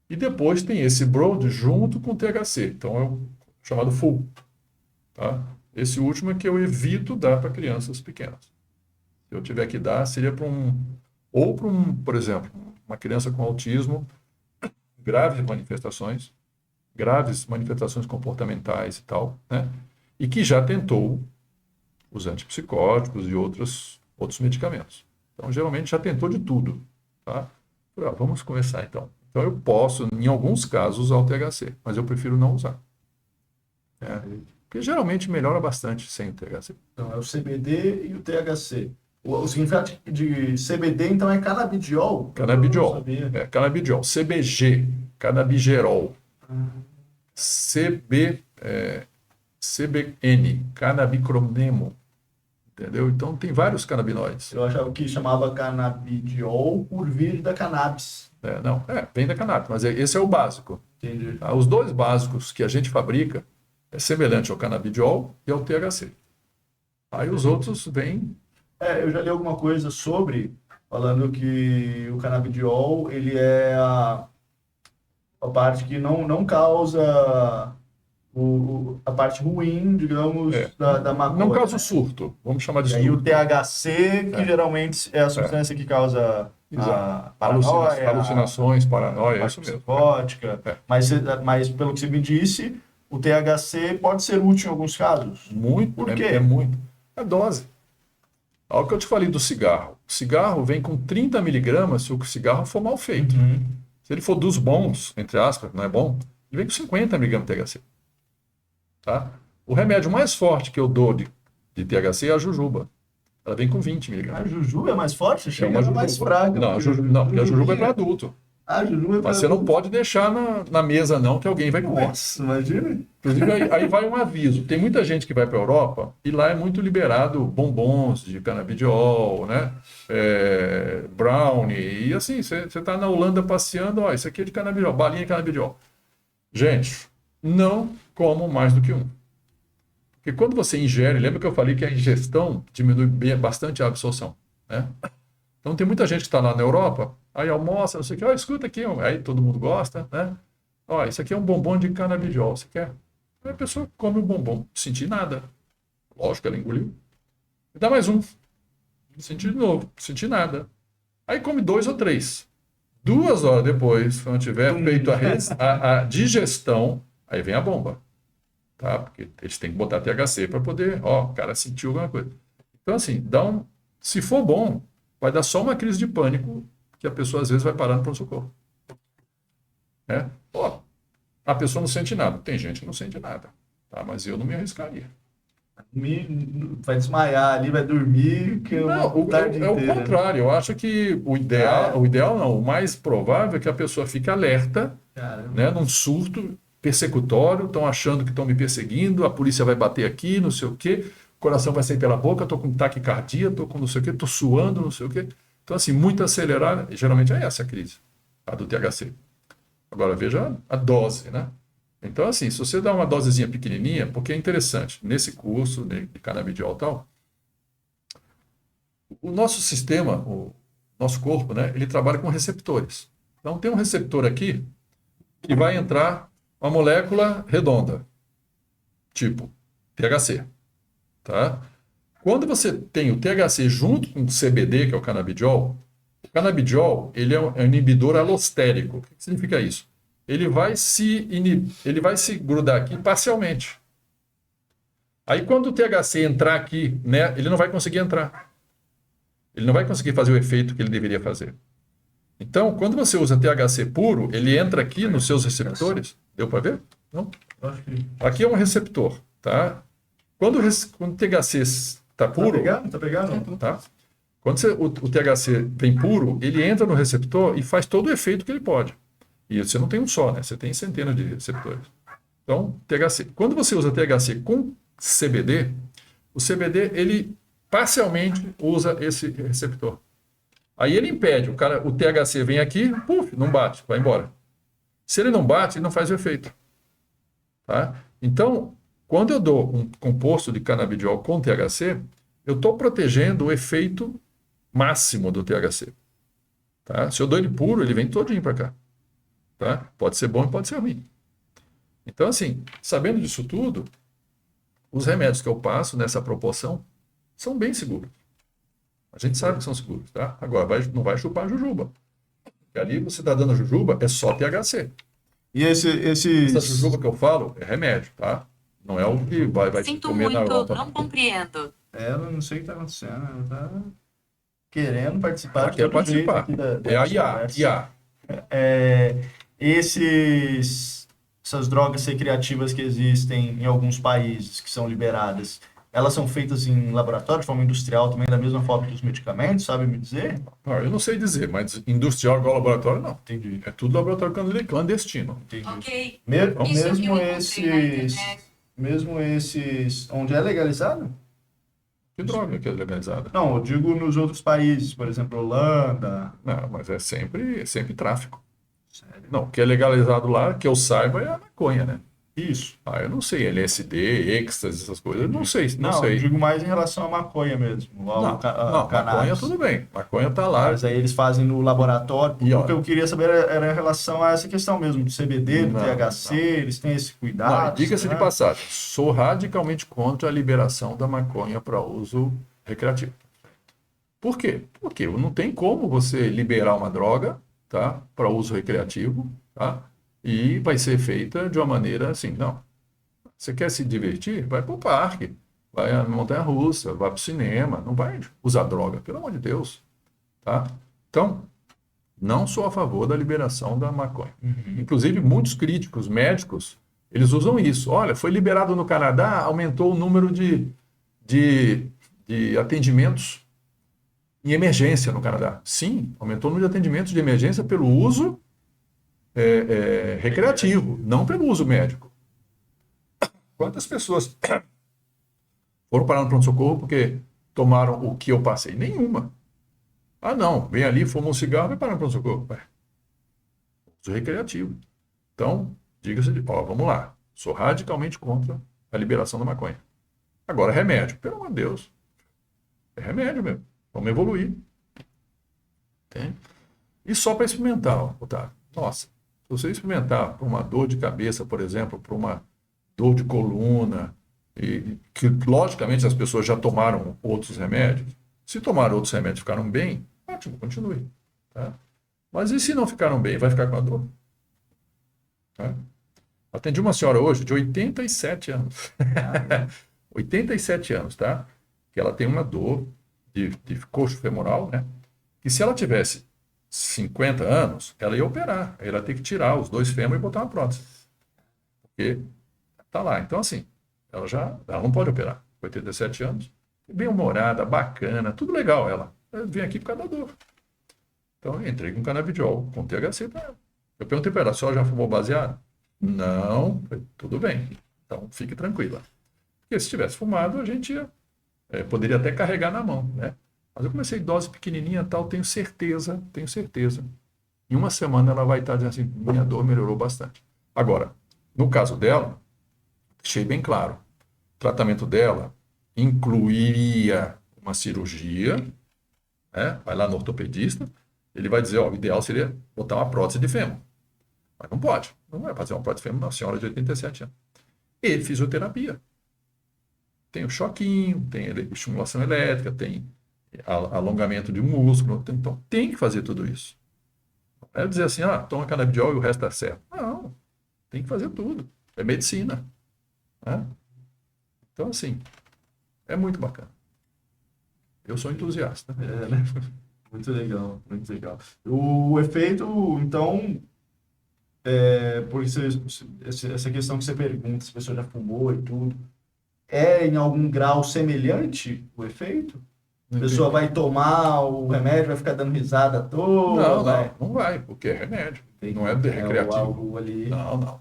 E depois tem esse Broad junto com o THC. Então, é o chamado Full. Tá? Esse último é que eu evito dar para crianças pequenas. Se eu tiver que dar, seria para por exemplo, uma criança com autismo, graves manifestações comportamentais e tal, né? E que já tentou os antipsicóticos e outros medicamentos. Então, geralmente, já tentou de tudo. Tá? Vamos começar, então. Então, eu posso, em alguns casos, usar o THC, mas eu prefiro não usar. Porque geralmente melhora bastante sem o THC. Então, é o CBD e o THC. O significado de CBD, então, é canabidiol? Canabidiol. Canabidiol. CBG, canabigerol. CBN, canabicromemo. Entendeu? Então, tem vários canabinoides. Eu achava que chamava canabidiol por vir da cannabis. Vem da cannabis, mas esse é o básico. Entendi. Tá? Os dois básicos que a gente fabrica é semelhante ao canabidiol e ao THC. Aí os outros vêm... Eu já li alguma coisa falando que o canabidiol, ele é a parte que não causa a parte ruim, digamos, da maconha. Não causa o surto, vamos chamar de surto. E aí o THC, que geralmente é a substância que causa a paranoia, alucinações, paranoia, isso mesmo. Psicótica. Mas pelo que você me disse, o THC pode ser útil em alguns casos. Muito. Por quê? É muito. É dose. Olha o que eu te falei do cigarro. O cigarro vem com 30 miligramas se o cigarro for mal feito. Uhum. Se ele for dos bons, entre aspas, não é bom, ele vem com 50 miligramas de THC. Tá? O remédio mais forte que eu dou de THC é a jujuba. Ela vem com 20 miligramas. A jujuba é mais forte? É uma mais fraca. Não, porque a jujuba é para adulto. A jujuba é para Mas você não pode deixar na mesa, não, que alguém vai comer. Nossa, imagina. Inclusive, aí vai um aviso. Tem muita gente que vai para a Europa e lá é muito liberado bombons de canabidiol, né? Brownie. E assim, você está na Holanda passeando, isso aqui é de canabidiol, balinha de canabidiol. Gente, não como mais do que um. Porque quando você ingere, lembra que eu falei que a ingestão diminui bastante a absorção, né? Então tem muita gente que está lá na Europa, aí almoça, não sei o que, ó, escuta aqui, aí todo mundo gosta, né? Ó, isso aqui é um bombom de canabidiol, você quer? Aí a pessoa come o bombom, não senti nada. Lógico que ela engoliu. E dá mais um. Senti de novo, não senti nada. Aí come 2 ou 3. 2 horas depois, quando tiver feito a digestão, aí vem a bomba. Tá? Porque eles têm que botar THC para poder, ó, o cara sentiu alguma coisa. Então, assim, se for bom, vai dar só uma crise de pânico que a pessoa às vezes vai parar no pronto-socorro. Né? Ó, a pessoa não sente nada. Tem gente que não sente nada. Tá? Mas eu não me arriscaria. Vai desmaiar ali, vai dormir, que Não, é o contrário. Eu acho que o ideal não, o mais provável é que a pessoa fique alerta, né, num surto persecutório, estão achando que estão me perseguindo, a polícia vai bater aqui, não sei o quê, o coração vai sair pela boca, estou com taquicardia, estou com não sei o quê, estou suando, não sei o quê. Então, assim, muito acelerada, geralmente é essa a crise, a do THC. Agora, veja a dose, né? Então, assim, se você dá uma dosezinha pequenininha, porque é interessante, nesse curso de canabidiol e tal, o nosso sistema, o nosso corpo, né, ele trabalha com receptores. Então, tem um receptor aqui que vai entrar uma molécula redonda, tipo THC, tá? Quando você tem o THC junto com o CBD, que é o canabidiol, ele é um inibidor alostérico. O que significa isso? Ele vai se grudar aqui parcialmente. Aí, quando o THC entrar aqui, né, ele não vai conseguir entrar. Ele não vai conseguir fazer o efeito que ele deveria fazer. Então, quando você usa THC puro, ele entra aqui nos seus receptores. Deu para ver? Não? Aqui é um receptor, tá? Quando o THC está puro... Tá pegando? Tá? Quando o THC vem puro, ele entra no receptor e faz todo o efeito que ele pode. E você não tem um só, né? Você tem centenas de receptores. Então, THC. Quando você usa THC com CBD, o CBD, ele parcialmente usa esse receptor. Aí ele impede, o THC vem aqui, puf, não bate, vai embora. Se ele não bate, ele não faz o efeito. Tá? Então, quando eu dou um composto de canabidiol com THC, eu estou protegendo o efeito máximo do THC. Tá? Se eu dou ele puro, ele vem todinho para cá. Tá? Pode ser bom e pode ser ruim. Então, assim, sabendo disso tudo, os remédios que eu passo nessa proporção são bem seguros. A gente sabe que são seguros, tá? Agora, não vai chupar a jujuba. Porque ali você está dando a jujuba, é só THC. E Essa jujuba que eu falo é remédio, tá? Não é o que vai te Sinto comer na muito, Europa. não compreendo. Ela não sei o que está acontecendo, ela está querendo participar. Ela quer participar. É a IA. Essas drogas recreativas que existem em alguns países que são liberadas, elas são feitas em laboratório, de forma industrial também, da mesma forma que os medicamentos, sabe me dizer? Não, eu não sei dizer, mas industrial igual laboratório, não. Entendi. É tudo laboratório clandestino. Entendi. Ok. Mesmo Isso que eu encontrei na esses... internet. Mesmo esses... Onde é legalizado? Que droga que é legalizada? Não, eu digo nos outros países, por exemplo, Holanda. Não, mas é sempre tráfico. Sério? Não, o que é legalizado lá, que eu saiba, é a maconha, né? Isso. Ah, eu não sei, LSD, êxtase, essas coisas, eu não sei, não Eu sei. digo mais em relação à maconha mesmo. Não, maconha cannabis. tudo bem, maconha tá lá. Mas aí eles fazem no laboratório. E, ó, o que eu queria saber era em relação a essa questão mesmo, do CBD, do Não, THC, eles têm esse Não, cuidado. diga-se de né? passagem, sou radicalmente contra a liberação da maconha para uso recreativo. Por quê? Porque não tem como você liberar uma droga, tá, para uso recreativo, tá, e vai ser feita de uma maneira assim, não. Você quer se divertir? Vai para o parque, vai à montanha-russa, vai para o cinema, não vai usar droga, pelo amor de Deus. Tá? Então, não sou a favor da liberação da maconha. Inclusive, muitos críticos médicos, eles usam isso. Olha, foi liberado no Canadá, aumentou o número de atendimentos em emergência no Canadá. Sim, aumentou o número de atendimentos de emergência pelo uso recreativo, não pelo uso médico. Quantas pessoas foram parar no pronto-socorro porque tomaram o que eu passei? Nenhuma. Ah, não, vem ali, fuma um cigarro e vai parar no pronto-socorro. Uso recreativo. Então, diga-se de... Ó, vamos lá. Sou radicalmente contra a liberação da maconha. Agora, remédio. Pelo amor de Deus. É remédio mesmo. Vamos evoluir. Entende? E só para experimentar, ó, Otávio. Nossa, se você experimentar para uma dor de cabeça, por exemplo, para uma dor de coluna, e que logicamente as pessoas já tomaram outros remédios, se tomaram outros remédios e ficaram bem, ótimo, continue. Tá? Mas e se não ficaram bem, vai ficar com a dor? Tá? Atendi uma senhora hoje de 87 anos. 87 anos, tá? Que ela tem uma dor de coxo femoral, né? Que se ela tivesse 50 anos, ela ia operar. Ela ia ter que tirar os 2 fêmur e botar uma prótese. Porque tá lá. Então, assim, ela não pode operar. 87 anos, bem-humorada, bacana, tudo legal ela. Eu vim aqui por causa da dor. Então, eu entrei com canabidiol, com THC para ela. Eu perguntei para ela, a senhora já fumou baseado? Não, falei, tudo bem. Então, fique tranquila. Porque se tivesse fumado, a gente poderia até carregar na mão, né? Mas eu comecei dose pequenininha tal, tenho certeza. Em uma semana ela vai estar dizendo assim, minha dor melhorou bastante. Agora, no caso dela, deixei bem claro, o tratamento dela incluiria uma cirurgia, né? Vai lá no ortopedista, ele vai dizer, ó, o ideal seria botar uma prótese de fêmur. Mas não pode, não vai fazer uma prótese de fêmur na senhora de 87 anos. E fisioterapia. Tem o choquinho, tem estimulação elétrica, tem alongamento de músculo, então tem que fazer tudo isso. Não é dizer assim, toma canabidiol e o resto dá certo. Não, tem que fazer tudo. É medicina. Né? Então, assim, é muito bacana. Eu sou entusiasta. Né? Muito legal, muito legal. O efeito, então, por isso, essa questão que você pergunta, se a pessoa já fumou e tudo, é em algum grau semelhante o efeito? A pessoa vai tomar o remédio, vai ficar dando risada à toa? Não vai, porque é remédio. Não é recreativo. Algo ali. Não.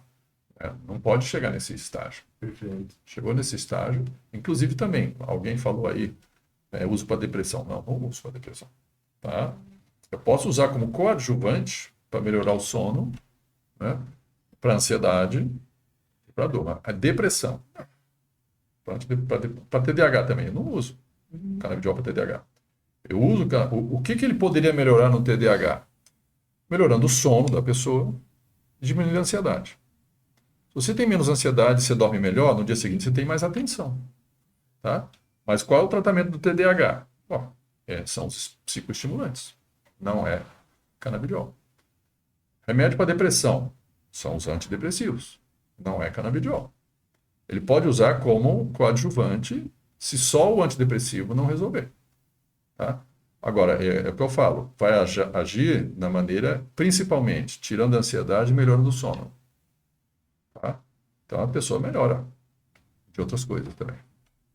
Não pode chegar nesse estágio. Perfeito. Chegou nesse estágio. Inclusive também, alguém falou aí, uso para depressão. Não uso para depressão. Tá? Eu posso usar como coadjuvante para melhorar o sono, né? Para ansiedade e para dor. Mas a depressão, para TDAH também, eu não uso canabidiol para TDAH. Eu uso o que ele poderia melhorar no TDAH? Melhorando o sono da pessoa e diminuindo a ansiedade. Se você tem menos ansiedade, você dorme melhor, no dia seguinte você tem mais atenção. Tá? Mas qual é o tratamento do TDAH? São os psicoestimulantes, não é canabidiol. Remédio para depressão são os antidepressivos, não é canabidiol. Ele pode usar como coadjuvante se só o antidepressivo não resolver. Tá? Agora, é o que eu falo, vai agir na maneira, principalmente, tirando a ansiedade e melhorando o sono. Tá? Então, a pessoa melhora de outras coisas também.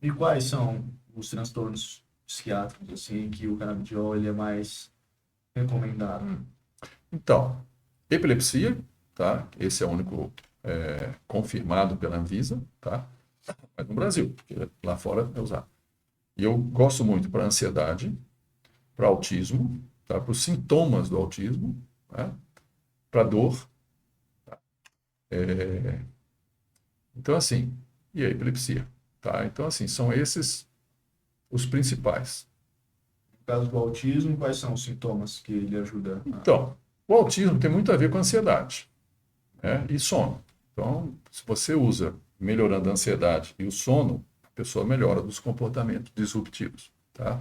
E quais são os transtornos psiquiátricos, assim, que o canabidiol ele é mais recomendado? Então, epilepsia, tá? Esse é o único confirmado pela Anvisa, tá? Mas no Brasil, porque lá fora é usado. E eu gosto muito para ansiedade, para autismo, tá? Para os sintomas do autismo, tá? Para dor. Tá? Então, assim, e a epilepsia. Tá? Então, assim, são esses os principais. No caso do autismo, quais são os sintomas que ele ajuda? Então, o autismo tem muito a ver com ansiedade, né? E sono. Então, se você usa melhorando a ansiedade e o sono, a pessoa melhora dos comportamentos disruptivos. Tá?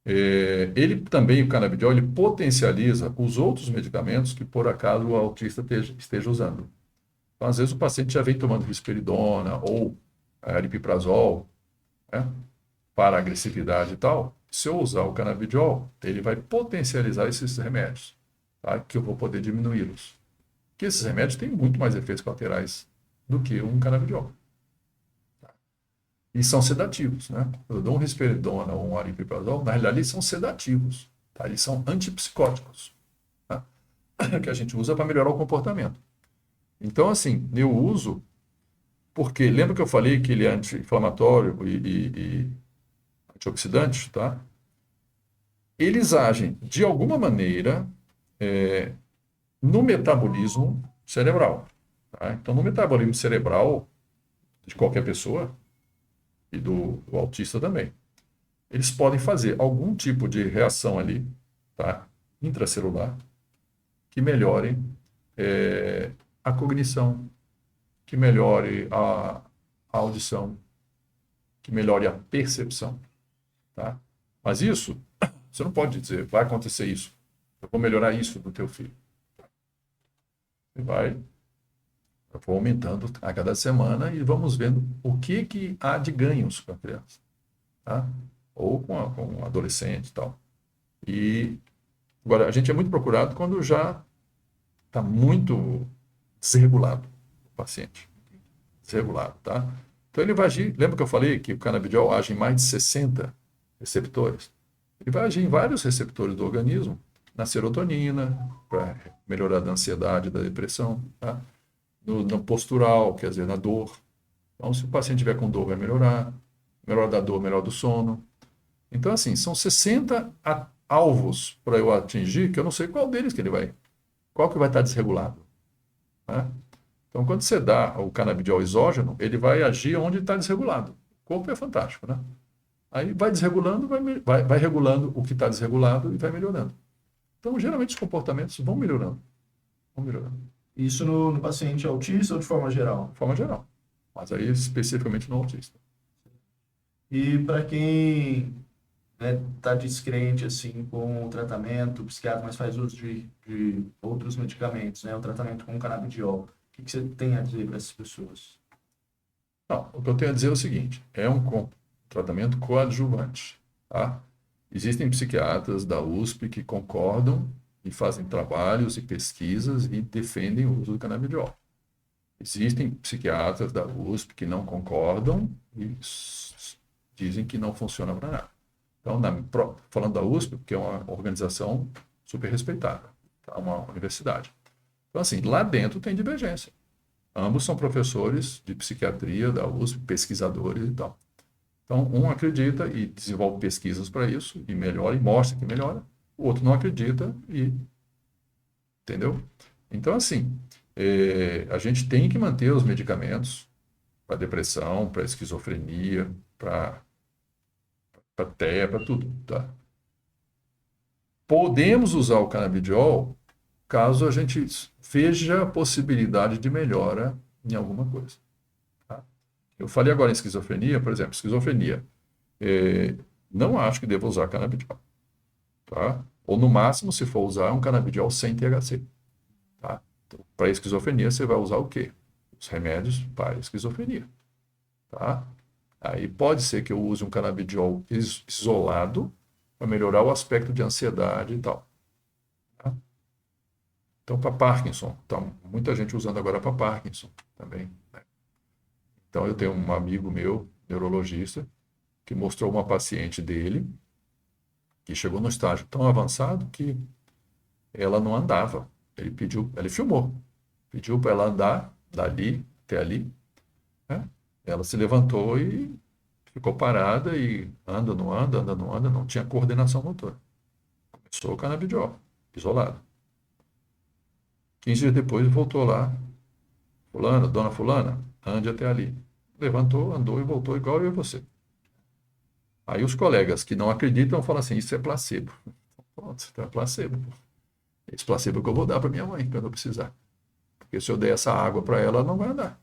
Ele também, o canabidiol, ele potencializa os outros medicamentos que, por acaso, o autista esteja usando. Então, às vezes, o paciente já vem tomando risperidona ou aripiprazol, né, para agressividade e tal. Se eu usar o canabidiol, ele vai potencializar esses remédios, tá, que eu vou poder diminuí-los. Porque esses remédios têm muito mais efeitos colaterais do que um canabidiol. Tá? E são sedativos, né? Eu dou um risperidona ou um aripiprazol, na realidade eles são sedativos, tá? Eles são antipsicóticos, tá? Que a gente usa para melhorar o comportamento. Então, assim, eu uso porque, lembra que eu falei que ele é anti-inflamatório e antioxidante, tá? Eles agem, de alguma maneira, no metabolismo cerebral. Tá? Então, no metabolismo cerebral de qualquer pessoa, e do autista também, eles podem fazer algum tipo de reação ali, tá? intracelular que melhore a cognição, que melhore a audição, que melhore a percepção, tá? Mas isso, você não pode dizer, vai acontecer isso, eu vou melhorar isso do teu filho. Eu vou aumentando a cada semana e vamos vendo o que há de ganhos com a criança, tá? Ou com o adolescente e tal. E agora, a gente é muito procurado quando já está muito desregulado o paciente. Desregulado, tá? Então ele vai agir, lembra que eu falei que o canabidiol age em mais de 60 receptores? Ele vai agir em vários receptores do organismo, na serotonina, para melhorar a ansiedade, da depressão, tá? No postural, quer dizer, na dor. Então, se o paciente tiver com dor, vai melhorar. Melhor da dor, melhor do sono. Então, assim, são 60 alvos para eu atingir, que eu não sei qual deles que ele vai, qual que vai estar desregulado, né? Então, quando você dá o canabidiol exógeno, ele vai agir onde está desregulado. O corpo é fantástico, né? Aí vai desregulando, vai regulando o que está desregulado e vai melhorando. Então, geralmente, os comportamentos vão melhorando. Vão melhorando. Isso no paciente autista ou de forma geral? De forma geral. Mas aí, especificamente no autista. E para quem está descrente assim, com o tratamento, o psiquiatra, mas faz uso de outros medicamentos, né? O tratamento com canabidiol. O que você tem a dizer para essas pessoas? Não, o que eu tenho a dizer é o seguinte, é um tratamento coadjuvante, tá? Existem psiquiatras da USP que concordam e fazem trabalhos e pesquisas e defendem o uso do canabidiol. Existem psiquiatras da USP que não concordam e dizem que não funciona para nada. Então, falando da USP, porque é uma organização super respeitada, tá? Uma universidade. Então, assim, lá dentro tem divergência. Ambos são professores de psiquiatria da USP, pesquisadores e tal. Então, um acredita e desenvolve pesquisas para isso, e melhora, e mostra que melhora. O outro não acredita e... Entendeu? Então, assim, a gente tem que manter os medicamentos para depressão, para esquizofrenia, para TEA, para tudo, tá? Podemos usar o canabidiol caso a gente veja a possibilidade de melhora em alguma coisa. Tá? Eu falei agora em esquizofrenia, por exemplo, esquizofrenia. Não acho que deva usar canabidiol. Tá? Ou no máximo, se for usar, um canabidiol sem THC. Tá? Então, para esquizofrenia, você vai usar o quê? Os remédios para esquizofrenia. Tá? Aí pode ser que eu use um canabidiol isolado para melhorar o aspecto de ansiedade e tal. Tá? Então, para Parkinson, tá muita gente usando agora para Parkinson também. Né? Então, eu tenho um amigo meu, neurologista, que mostrou uma paciente dele que chegou no estágio tão avançado que ela não andava. Ele filmou, pediu para ela andar dali até ali, né? Ela se levantou e ficou parada e anda, não anda, não tinha coordenação motora. Começou o canabidiol, isolado. 15 dias depois voltou lá, fulana, dona fulana, ande até ali. Levantou, andou e voltou igual eu e você. Aí os colegas que não acreditam falam assim, isso é placebo. Pronto, isso é placebo. Esse placebo que eu vou dar para minha mãe quando eu precisar. Porque se eu der essa água para ela, ela não vai andar.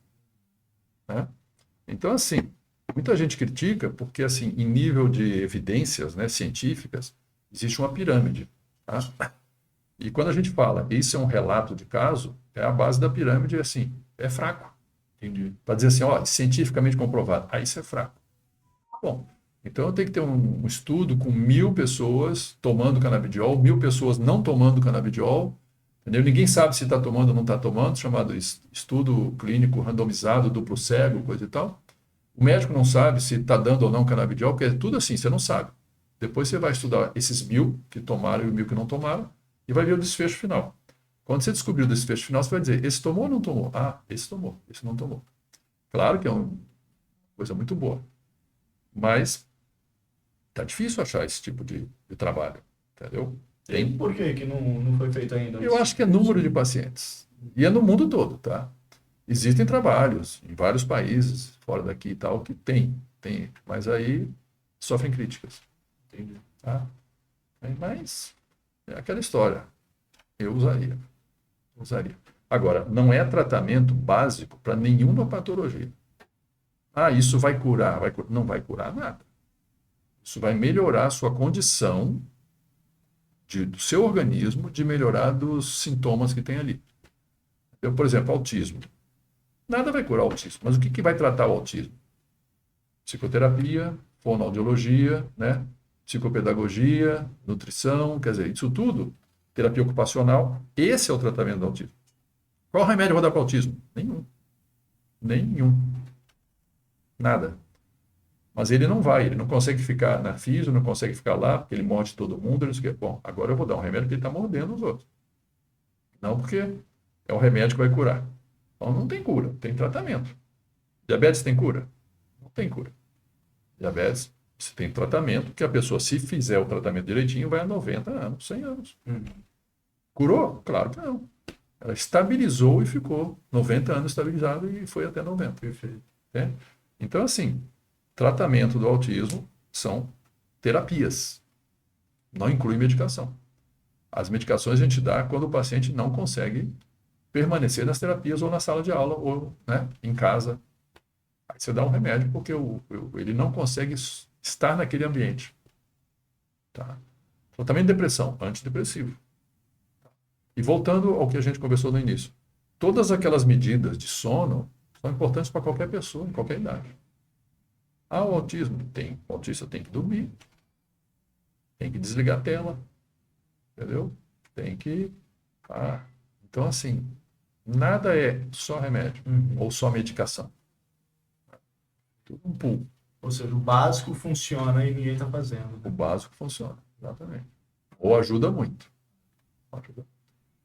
Né? Então, assim, muita gente critica porque, assim, em nível de evidências, né, científicas, existe uma pirâmide. Tá? E quando a gente fala, isso é um relato de caso, a base da pirâmide é assim, é fraco. Para dizer assim, ó, cientificamente comprovado, isso é fraco. Bom, então eu tenho que ter um estudo com 1.000 pessoas tomando canabidiol, 1.000 pessoas não tomando canabidiol, entendeu? Ninguém sabe se está tomando ou não está tomando, chamado estudo clínico randomizado, duplo cego, coisa e tal. O médico não sabe se está dando ou não canabidiol, porque é tudo assim, você não sabe. Depois você vai estudar esses 1.000 que tomaram e 1.000 que não tomaram, e vai ver o desfecho final. Quando você descobrir o desfecho final, você vai dizer, esse tomou ou não tomou? Ah, esse tomou, esse não tomou. Claro que é uma coisa muito boa, mas tá difícil achar esse tipo de trabalho, entendeu? E por que não foi feito ainda? Eu acho que é número de pacientes. E é no mundo todo, tá? Existem trabalhos em vários países, fora daqui e tal, que tem, mas aí sofrem críticas. Entendi. Tá? Mas É aquela história. Eu usaria. Usaria. Agora, não é tratamento básico para nenhuma patologia. Ah, isso vai curar, não vai curar nada. Isso vai melhorar a sua condição do seu organismo, de melhorar dos sintomas que tem ali. Eu, por exemplo, autismo. Nada vai curar o autismo, mas o que vai tratar o autismo? Psicoterapia, fonoaudiologia, né? Psicopedagogia, nutrição, quer dizer, isso tudo, terapia ocupacional, esse é o tratamento do autismo. Qual remédio eu vou dar para o autismo? Nenhum. Nenhum. Nada. Mas ele não consegue ficar na fisio, não consegue ficar lá, porque ele morde todo mundo, ele não sei o quê. Bom, agora eu vou dar um remédio que ele está mordendo os outros. Não porque é o remédio que vai curar. Então não tem cura, tem tratamento. Diabetes tem cura? Não tem cura. Diabetes, você tem tratamento que a pessoa, se fizer o tratamento direitinho, vai a 90 anos, 100 anos. Curou? Claro que não. Ela estabilizou e ficou 90 anos estabilizado e foi até 90. Perfeito. Né? Então, assim, tratamento do autismo são terapias. Não inclui medicação. As medicações a gente dá quando o paciente não consegue permanecer nas terapias ou na sala de aula ou, né, em casa. Aí você dá um remédio porque ele não consegue estar naquele ambiente. Tá? Tratamento de depressão, antidepressivo. E voltando ao que a gente conversou no início, todas aquelas medidas de sono são importantes para qualquer pessoa, em qualquer idade. Ah, o autismo tem. O autista tem que dormir, tem que desligar a tela, entendeu? Tem que... Então, assim, nada é só remédio ou só medicação. Tudo um pulo. Ou seja, o básico funciona e ninguém está fazendo. O básico funciona, exatamente. Ou ajuda muito. Ajuda.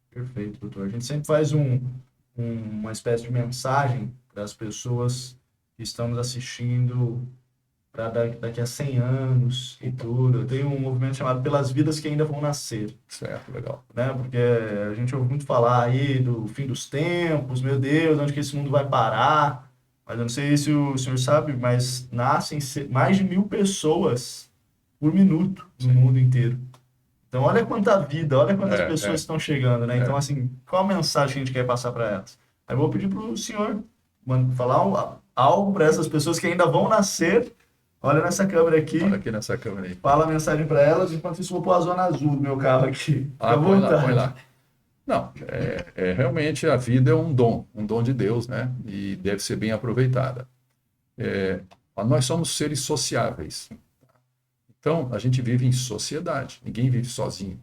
Perfeito, doutor. A gente sempre faz uma espécie de mensagem para as pessoas que estão nos assistindo para daqui a 100 anos e tudo. Eu tenho um movimento chamado Pelas Vidas que Ainda Vão Nascer. Certo, legal. Né? Porque a gente ouve muito falar aí do fim dos tempos, meu Deus, onde que esse mundo vai parar? Mas eu não sei se o senhor sabe, mas nascem mais de 1.000 pessoas por minuto no mundo inteiro. Então, olha quanta vida, olha quantas pessoas estão chegando, né? Então, assim, qual a mensagem que a gente quer passar para elas? Aí eu vou pedir para o senhor falar algo para essas pessoas que ainda vão nascer. Olha nessa câmera aqui. Olha aqui nessa câmera aí. Fala a mensagem para elas, enquanto isso eu vou pôr a zona azul do meu carro aqui. Põe lá. Não, realmente a vida é um dom de Deus, né? E deve ser bem aproveitada. Nós somos seres sociáveis. Então, a gente vive em sociedade, ninguém vive sozinho.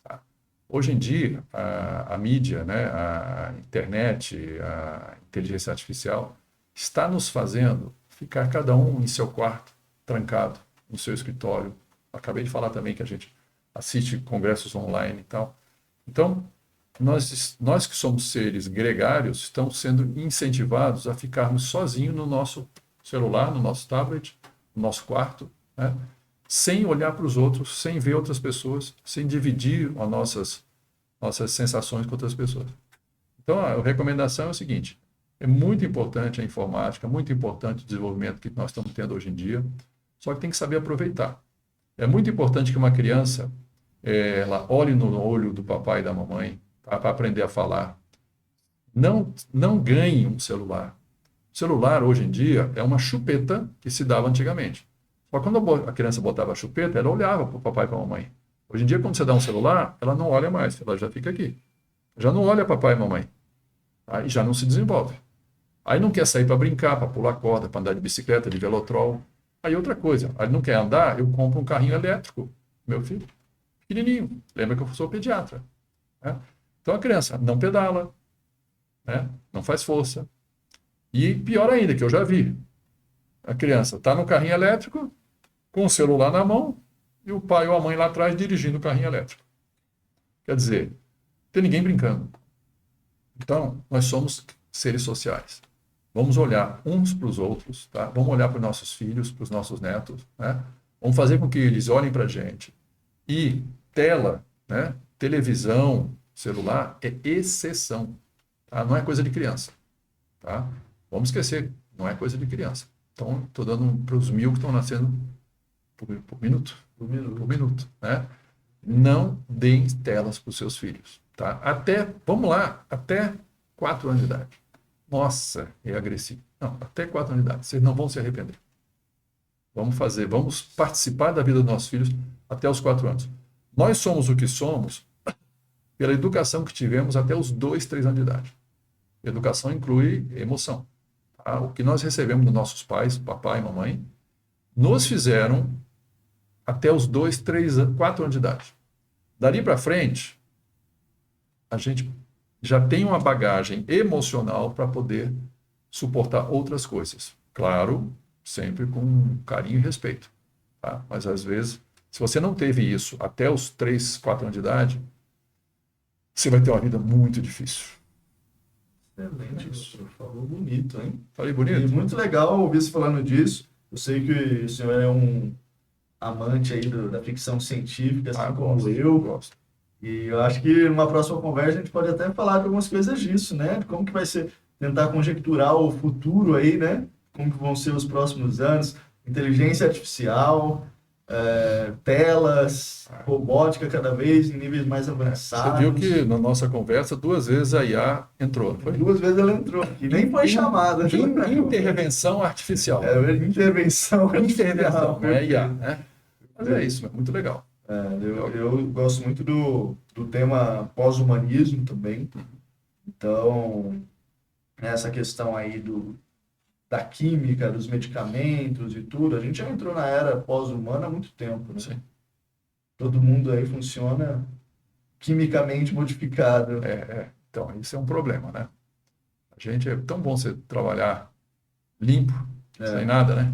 Tá? Hoje em dia, a mídia, né, a internet, a inteligência artificial, está nos fazendo ficar cada um em seu quarto, trancado, no seu escritório. Acabei de falar também que a gente assiste congressos online e tal. Então, nós que somos seres gregários, estamos sendo incentivados a ficarmos sozinhos no nosso celular, no nosso tablet, no nosso quarto, né? Sem olhar para os outros, sem ver outras pessoas, sem dividir as nossas sensações com outras pessoas. Então, a recomendação é o seguinte: é muito importante a informática, muito importante o desenvolvimento que nós estamos tendo hoje em dia, só que tem que saber aproveitar. É muito importante que uma criança ela olhe no olho do papai e da mamãe para aprender a falar. Não ganhe um celular. O celular, hoje em dia, é uma chupeta que se dava antigamente. Só quando a criança botava a chupeta, ela olhava para o papai e para a mamãe. Hoje em dia, quando você dá um celular, ela não olha mais, ela já fica aqui. Já não olha papai e mamãe. Aí já não se desenvolve. Aí não quer sair para brincar, para pular corda, para andar de bicicleta, de velotrol. Aí outra coisa, aí não quer andar, eu compro um carrinho elétrico, meu filho, pequenininho. Lembra que eu sou pediatra. Né? Então a criança não pedala, né? Não faz força. E pior ainda, que eu já vi, a criança está no carrinho elétrico, com o celular na mão, e o pai ou a mãe lá atrás dirigindo o carrinho elétrico. Quer dizer, não tem ninguém brincando. Então, nós somos seres sociais. Vamos olhar uns para os outros, tá? Vamos olhar para os nossos filhos, para os nossos netos, né? Vamos fazer com que eles olhem para a gente. E tela, né? Televisão, celular, é exceção. Tá? Não é coisa de criança. Tá? Vamos esquecer, não é coisa de criança. Então, estou dando para os 1.000 que estão nascendo por minuto. Por minuto, né? Não deem telas para os seus filhos, tá? Vamos lá, até 4 anos de idade. Nossa, é agressivo. Não, até 4 anos de idade. Vocês não vão se arrepender. Vamos participar da vida dos nossos filhos até os 4 anos. Nós somos o que somos pela educação que tivemos até os 2, 3 anos de idade. Educação inclui emoção. Tá? O que nós recebemos dos nossos pais, papai e mamãe, nos fizeram até os 2, 3, 4 anos de idade. Dali para frente, a gente já tem uma bagagem emocional para poder suportar outras coisas. Claro, sempre com carinho e respeito. Tá? Mas, às vezes, se você não teve isso até os 3, 4 anos de idade, você vai ter uma vida muito difícil. Excelente, isso. Falou bonito, hein? Falei E bonito? muito legal ouvir você falando disso. Eu sei que o senhor é um amante aí da ficção científica, assim como eu. Gosto. E eu acho que numa próxima conversa a gente pode até falar de algumas coisas disso, né? De como que vai ser, tentar conjecturar o futuro aí, né? Como que vão ser os próximos anos, inteligência artificial, telas, robótica cada vez em níveis mais avançados. Você viu que na nossa conversa 2 vezes a IA entrou, não foi? 2 vezes ela entrou aqui, nem foi chamada. Intervenção artificial. Intervenção Intervenção, não é IA, perfeito. né? Mas é isso, é muito legal. Eu gosto muito do tema pós-humanismo também. Então, essa questão aí da química, dos medicamentos e tudo, a gente já entrou na era pós-humana há muito tempo, né? Sim. Todo mundo aí funciona quimicamente modificado. Então, isso é um problema, né? A gente é tão bom você trabalhar limpo, sem nada, né?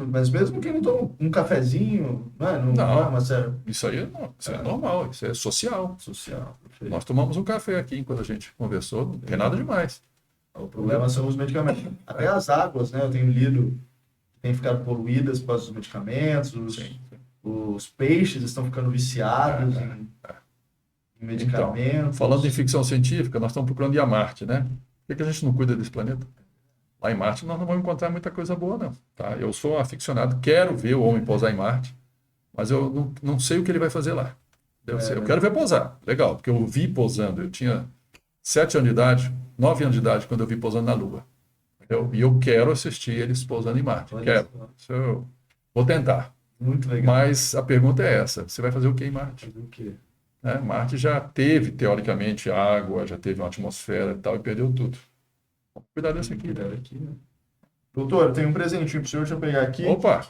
Mas mesmo quem não toma um cafezinho, não é uma série Isso aí isso é normal, isso é social. social. Perfeito. Nós tomamos um café aqui enquanto a gente conversou, não tem nada demais. O problema são os medicamentos. Até as águas, né? Eu tenho lido que têm ficado poluídas por causa dos medicamentos, os peixes estão ficando viciados em medicamentos. Então, falando em ficção científica, nós estamos procurando ir a Marte, né? Por que a gente não cuida desse planeta? Lá em Marte nós não vamos encontrar muita coisa boa, não. Tá? Eu sou um aficionado, quero ver o homem pousar em Marte, mas eu não sei o que ele vai fazer lá. Eu quero ver pousar, legal, porque eu vi pousando. Eu tinha 7 anos de idade, 9 anos de idade, quando eu vi pousando na Lua. E eu quero assistir eles pousando em Marte. Quero. Isso eu vou tentar. Muito legal. Mas a pergunta é essa: você vai fazer o que em Marte? Fazer o quê? Né? Marte já teve, teoricamente, água, já teve uma atmosfera e tal, e perdeu tudo. Vamos cuidar dessa aqui. Né? Doutor, tem um presentinho para o senhor, deixa eu pegar aqui. Opa!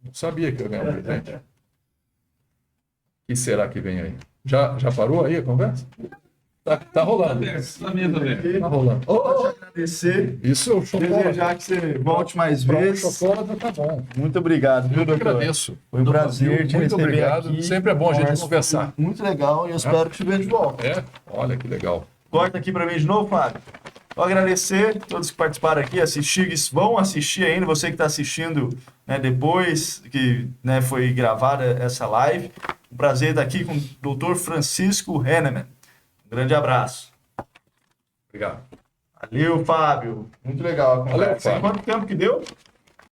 Não sabia que eu ia ganhar um presente. O que será que vem aí? Já parou aí a conversa? Tá rolando. Tá rolando. Vou te agradecer. Isso, o chocolate. Desejar que você volte mais O vezes. chocolate tá bom. Muito obrigado, viu, Eu doutor? agradeço. Foi um prazer te Muito receber obrigado. aqui. Sempre é bom a gente Conversa conversar. foi muito legal e eu espero que te veja de volta. Olha que legal. Corta aqui para mim de novo, Fábio. Vou agradecer a todos que participaram aqui, vão assistir ainda, você que está assistindo, né, depois que, né, foi gravada essa live. Um prazer estar aqui com o Dr. Francisco Henneman. Um grande abraço. Obrigado. Valeu, Fábio. Muito legal a conversa. Valeu, Fábio. Quanto tempo que deu?